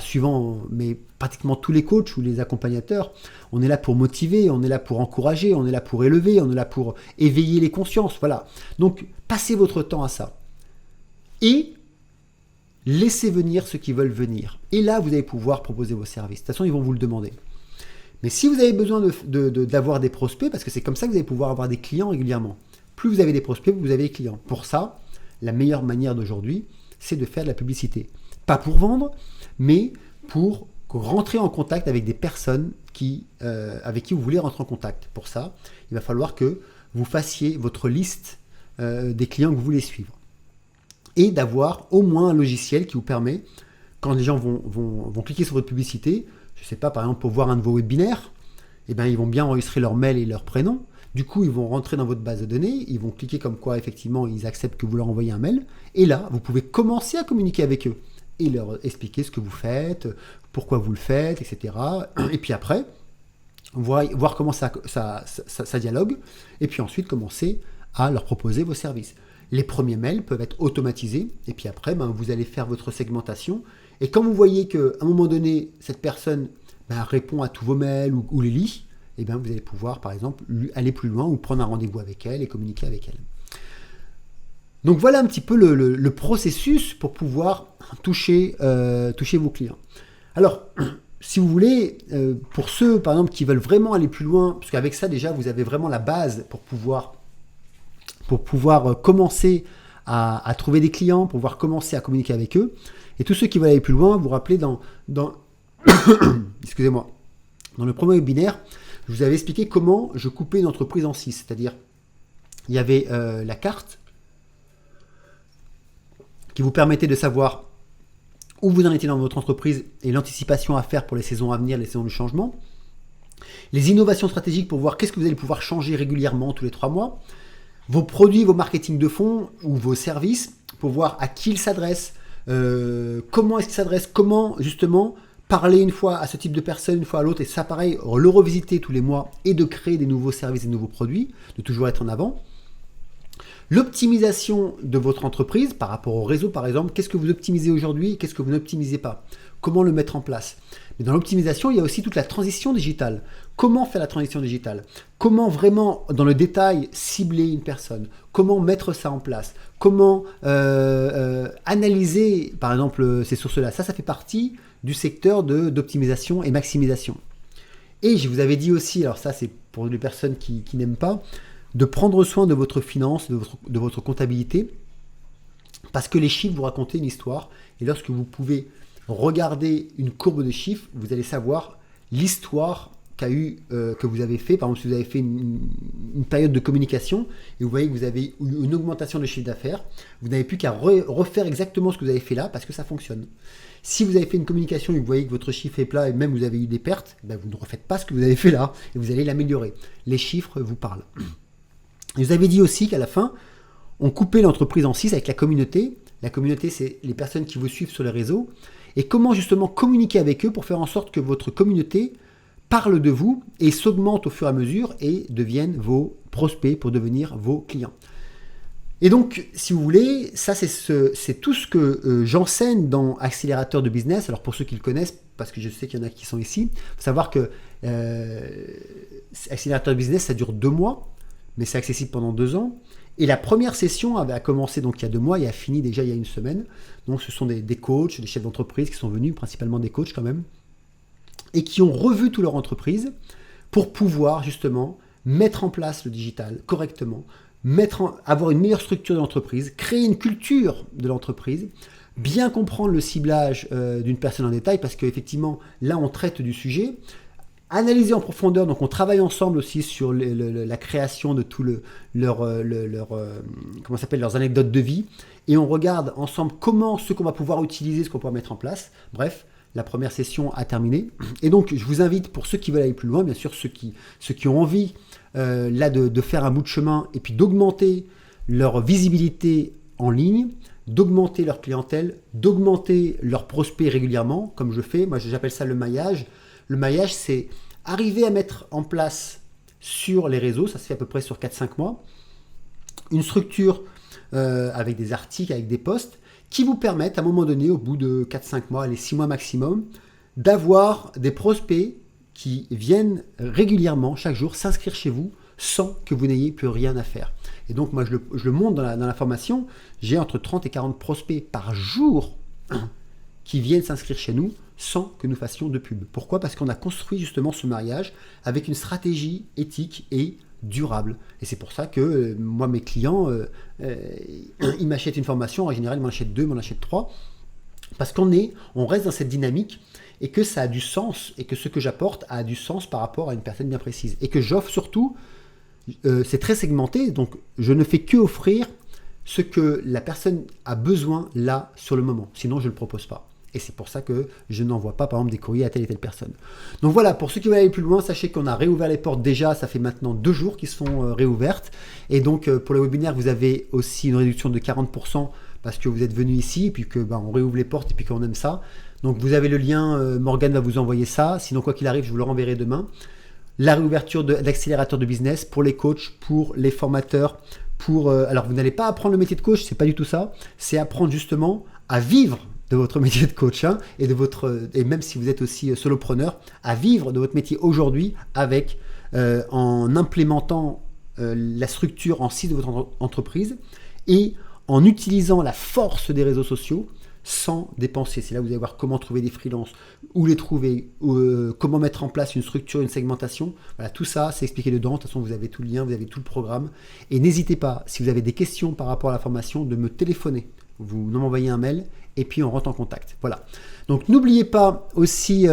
[SPEAKER 1] suivant, mais pratiquement tous les coachs ou les accompagnateurs, on est là pour motiver, on est là pour encourager, on est là pour élever, on est là pour éveiller les consciences. Voilà. Donc, passez votre temps à ça. Et laissez venir ceux qui veulent venir. Et là, vous allez pouvoir proposer vos services. De toute façon, ils vont vous le demander. Mais si vous avez besoin d'avoir des prospects, parce que c'est comme ça que vous allez pouvoir avoir des clients régulièrement. Plus vous avez des prospects, plus vous avez des clients. Pour ça, la meilleure manière d'aujourd'hui, c'est de faire de la publicité. Pas pour vendre, mais pour rentrer en contact avec des personnes avec qui vous voulez rentrer en contact. Pour ça, il va falloir que vous fassiez votre liste des clients que vous voulez suivre. Et d'avoir au moins un logiciel qui vous permet, quand les gens vont cliquer sur votre publicité, je ne sais pas, par exemple pour voir un de vos webinaires, eh bien, ils vont bien enregistrer leur mail et leur prénom. Du coup, ils vont rentrer dans votre base de données, ils vont cliquer comme quoi, effectivement, ils acceptent que vous leur envoyez un mail. Et là, vous pouvez commencer à communiquer avec eux. et leur expliquer ce que vous faites, pourquoi vous le faites, etc. Et puis après, voir comment ça dialogue, et puis ensuite commencer à leur proposer vos services. Les premiers mails peuvent être automatisés, et puis après, vous allez faire votre segmentation. Et quand vous voyez qu'à un moment donné, cette personne répond à tous vos mails ou les lit, et vous allez pouvoir, par exemple, aller plus loin ou prendre un rendez-vous avec elle et communiquer avec elle. Donc voilà un petit peu le processus pour pouvoir toucher vos clients. Alors, si vous voulez, pour ceux, par exemple, qui veulent vraiment aller plus loin, parce qu'avec ça, déjà, vous avez vraiment la base pour pouvoir commencer à trouver des clients, pour pouvoir commencer à communiquer avec eux. Et tous ceux qui veulent aller plus loin, vous vous rappelez, excusez-moi, dans le premier webinaire, je vous avais expliqué comment je coupais une entreprise en 6. C'est-à-dire, il y avait la carte qui vous permettait de savoir où vous en étiez dans votre entreprise et l'anticipation à faire pour les saisons à venir, les saisons du changement. Les innovations stratégiques pour voir qu'est-ce que vous allez pouvoir changer régulièrement tous les 3 mois. Vos produits, vos marketing de fond ou vos services pour voir à qui ils s'adressent, comment est-ce qu'ils s'adressent, comment justement parler une fois à ce type de personne, une fois à l'autre, et ça pareil, le revisiter tous les mois et de créer des nouveaux services, des nouveaux produits, de toujours être en avant. L'optimisation de votre entreprise par rapport au réseau, par exemple, qu'est-ce que vous optimisez aujourd'hui, qu'est-ce que vous n'optimisez pas, comment le mettre en place. Mais dans l'optimisation, il y a aussi toute la transition digitale. Comment faire la transition digitale? Comment vraiment, dans le détail, cibler une personne? Comment mettre ça en place? Comment analyser, par exemple, ces sources-là? Ça fait partie du secteur d'optimisation et maximisation. Et je vous avais dit aussi, alors ça c'est pour les personnes qui n'aiment pas, de prendre soin de votre finance, de votre comptabilité, parce que les chiffres vous racontent une histoire, et lorsque vous pouvez regarder une courbe de chiffres, vous allez savoir l'histoire que vous avez fait. Par exemple, si vous avez fait une période de communication, et vous voyez que vous avez une augmentation de chiffre d'affaires, vous n'avez plus qu'à refaire exactement ce que vous avez fait là, parce que ça fonctionne. Si vous avez fait une communication et que vous voyez que votre chiffre est plat, et même vous avez eu des pertes, vous ne refaites pas ce que vous avez fait là, et vous allez l'améliorer. Les chiffres vous parlent. Et vous avez dit aussi qu'à la fin, on coupait l'entreprise en 6 avec la communauté. La communauté, c'est les personnes qui vous suivent sur les réseaux. Et comment justement communiquer avec eux pour faire en sorte que votre communauté parle de vous et s'augmente au fur et à mesure et deviennent vos prospects pour devenir vos clients. Et donc, si vous voulez, ça c'est tout ce que j'enseigne dans Accélérateur de Business. Alors pour ceux qui le connaissent, parce que je sais qu'il y en a qui sont ici, il faut savoir que Accélérateur de Business, ça dure 2 mois. Mais c'est accessible pendant 2 ans. Et la première session a commencé donc il y a 2 mois et a fini déjà il y a 1 semaine. Donc ce sont des coachs, des chefs d'entreprise qui sont venus, principalement des coachs quand même, et qui ont revu toute leur entreprise pour pouvoir justement mettre en place le digital correctement, avoir une meilleure structure de l'entreprise, créer une culture de l'entreprise, bien comprendre le ciblage d'une personne en détail, parce qu'effectivement là on traite du sujet. Analyser en profondeur, donc on travaille ensemble aussi sur la création de tout leurs anecdotes de vie, et on regarde ensemble ce qu'on va pouvoir utiliser, ce qu'on va mettre en place. Bref, la première session a terminé. Et donc je vous invite, pour ceux qui veulent aller plus loin, bien sûr ceux qui ont envie de faire un bout de chemin et puis d'augmenter leur visibilité en ligne, d'augmenter leur clientèle, d'augmenter leurs prospects régulièrement, comme je fais. Moi j'appelle ça le maillage. Le maillage, c'est arriver à mettre en place sur les réseaux, ça se fait à peu près sur 4-5 mois, une structure avec des articles, avec des posts, qui vous permettent à un moment donné, au bout de 4-5 mois, les 6 mois maximum, d'avoir des prospects qui viennent régulièrement, chaque jour, s'inscrire chez vous sans que vous n'ayez plus rien à faire. Et donc, moi, je le montre dans la formation, j'ai entre 30 et 40 prospects par jour qui viennent s'inscrire chez nous sans que nous fassions de pub. Pourquoi? Parce qu'on a construit justement ce mariage avec une stratégie éthique et durable. Et c'est pour ça que moi, mes clients, ils m'achètent une formation, en général, ils m'en achètent 2, ils m'en achètent 3, parce on reste dans cette dynamique et que ça a du sens, et que ce que j'apporte a du sens par rapport à une personne bien précise. Et que j'offre surtout, c'est très segmenté, donc je ne fais que offrir ce que la personne a besoin là, sur le moment. Sinon, je ne le propose pas. Et c'est pour ça que je n'envoie pas, par exemple, des courriers à telle et telle personne. Donc voilà, pour ceux qui veulent aller plus loin, sachez qu'on a réouvert les portes déjà. Ça fait maintenant 2 jours qu'ils sont réouvertes. Et donc, pour le webinaire, vous avez aussi une réduction de 40% parce que vous êtes venu ici et puis que on réouvre les portes et puis qu'on aime ça. Donc vous avez le lien, Morgane va vous envoyer ça. Sinon, quoi qu'il arrive, je vous le renverrai demain. La réouverture d'accélérateur de business pour les coachs, pour les formateurs, alors vous n'allez pas apprendre le métier de coach, c'est pas du tout ça. C'est apprendre justement à vivre de votre métier de coach et même si vous êtes aussi solopreneur, à vivre de votre métier aujourd'hui en implémentant la structure en site de votre entreprise et en utilisant la force des réseaux sociaux sans dépenser. C'est là où vous allez voir comment trouver des freelances, où les trouver, comment mettre en place une structure, une segmentation. Voilà, tout ça, c'est expliqué dedans. De toute façon, vous avez tout le lien, vous avez tout le programme. Et n'hésitez pas, si vous avez des questions par rapport à la formation, de me téléphoner. Vous m'envoyez un mail et puis on rentre en contact. Voilà. Donc n'oubliez pas aussi,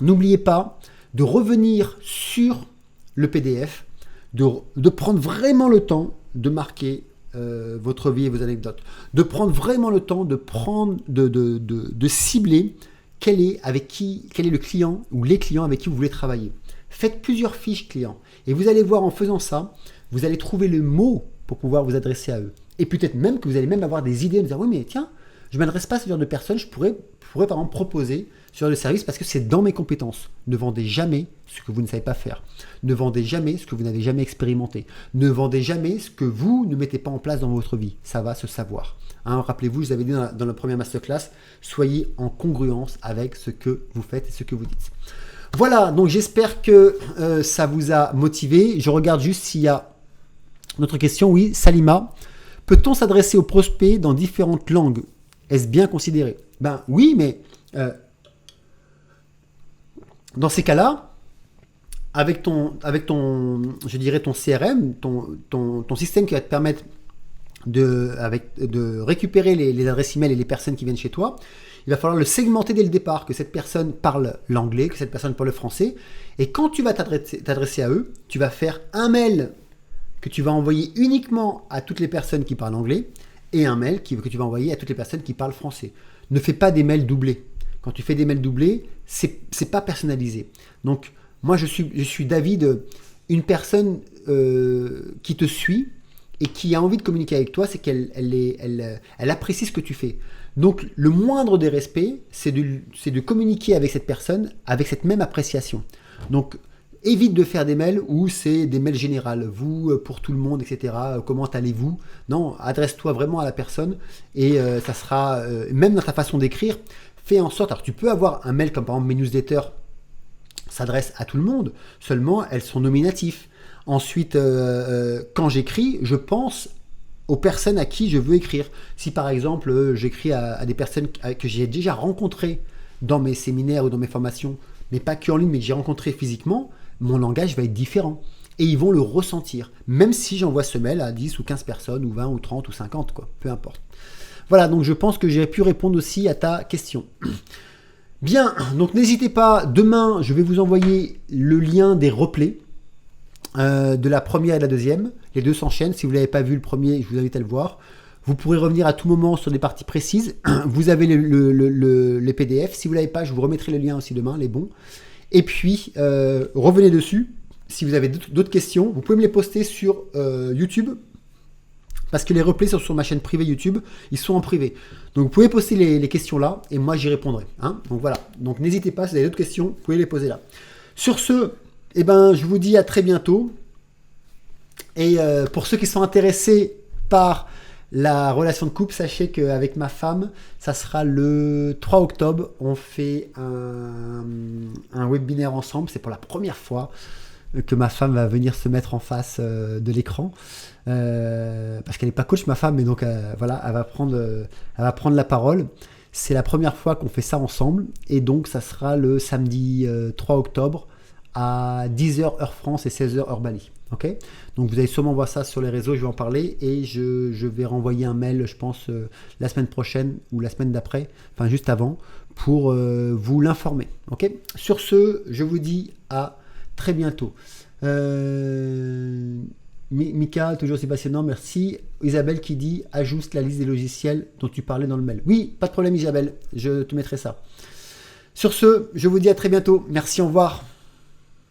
[SPEAKER 1] n'oubliez pas de revenir sur le PDF, de prendre vraiment le temps de marquer votre vie et vos anecdotes, de prendre vraiment le temps de cibler quel est le client ou les clients avec qui vous voulez travailler. Faites plusieurs fiches clients et vous allez voir en faisant ça, vous allez trouver le mot pour pouvoir vous adresser à eux. Et peut-être même que vous allez même avoir des idées de dire oui mais tiens, je ne m'adresse pas à ce genre de personnes, je pourrais par exemple proposer ce genre de service parce que c'est dans mes compétences. Ne vendez jamais ce que vous ne savez pas faire. Ne vendez jamais ce que vous n'avez jamais expérimenté. Ne vendez jamais ce que vous ne mettez pas en place dans votre vie. Ça va se savoir. Rappelez-vous, je vous avais dit dans la première masterclass, soyez en congruence avec ce que vous faites et ce que vous dites. Voilà, donc j'espère que ça vous a motivé. Je regarde juste s'il y a notre question. Oui, Salima. Peut-on s'adresser aux prospects dans différentes langues? Est-ce bien considéré? Ben oui, mais dans ces cas-là, avec ton CRM, ton système qui va te permettre de récupérer les adresses email et les personnes qui viennent chez toi, il va falloir le segmenter dès le départ, que cette personne parle l'anglais, que cette personne parle le français. Et quand tu vas t'adresser à eux, tu vas faire un mail que tu vas envoyer uniquement à toutes les personnes qui parlent anglais et un mail que tu vas envoyer à toutes les personnes qui parlent français. Ne fais pas des mails doublés. Quand tu fais des mails doublés, c'est pas personnalisé. Donc, moi, je suis d'avis une personne qui te suit et qui a envie de communiquer avec toi, c'est qu'elle apprécie ce que tu fais. Donc, le moindre des respects, c'est de communiquer avec cette personne avec cette même appréciation. Donc, évite de faire des mails où c'est des mails généraux, vous, pour tout le monde, etc. Comment allez-vous? Non, adresse-toi vraiment à la personne et ça sera, même dans ta façon d'écrire, fais en sorte, alors tu peux avoir un mail comme par exemple mes newsletters s'adressent à tout le monde, seulement elles sont nominatifs. Ensuite, quand j'écris, je pense aux personnes à qui je veux écrire. Si par exemple, j'écris à des personnes que j'ai déjà rencontrées dans mes séminaires ou dans mes formations, mais pas que en ligne, mais que j'ai rencontrées physiquement, mon langage va être différent. Et ils vont le ressentir, même si j'envoie ce mail à 10 ou 15 personnes, ou 20 ou 30 ou 50, quoi, peu importe. Voilà, donc je pense que j'ai pu répondre aussi à ta question. Bien, donc n'hésitez pas, demain, je vais vous envoyer le lien des replays de la première et de la deuxième. Les deux s'enchaînent. Si vous ne l'avez pas vu le premier, je vous invite à le voir. Vous pourrez revenir à tout moment sur des parties précises. Vous avez les PDF. Si vous ne l'avez pas, je vous remettrai le lien aussi demain, les bons. Et puis, revenez dessus. Si vous avez d'autres questions, vous pouvez me les poster sur YouTube. Parce que les replays sont sur ma chaîne privée YouTube, ils sont en privé. Donc vous pouvez poster les questions là, et moi j'y répondrai. Donc voilà, donc n'hésitez pas, si vous avez d'autres questions, vous pouvez les poser là. Sur ce, je vous dis à très bientôt. Et pour ceux qui sont intéressés par la relation de couple, sachez qu'avec ma femme, ça sera le 3 octobre. On fait un webinaire ensemble. C'est pour la première fois que ma femme va venir se mettre en face de l'écran. Parce qu'elle n'est pas coach, ma femme, mais donc voilà, elle va prendre la parole. C'est la première fois qu'on fait ça ensemble. Et donc, ça sera le samedi 3 octobre à 10h heure France et 16h heure Bali. Okay, donc vous allez sûrement voir ça sur les réseaux, je vais en parler et je vais renvoyer un mail, je pense, la semaine prochaine ou la semaine d'après, enfin juste avant, pour vous l'informer. Okay, sur ce, je vous dis à très bientôt. Mika, toujours c'est passionnant, merci. Isabelle qui dit ajuste la liste des logiciels dont tu parlais dans le mail. Oui, pas de problème Isabelle, je te mettrai ça. Sur ce, je vous dis à très bientôt. Merci, au revoir.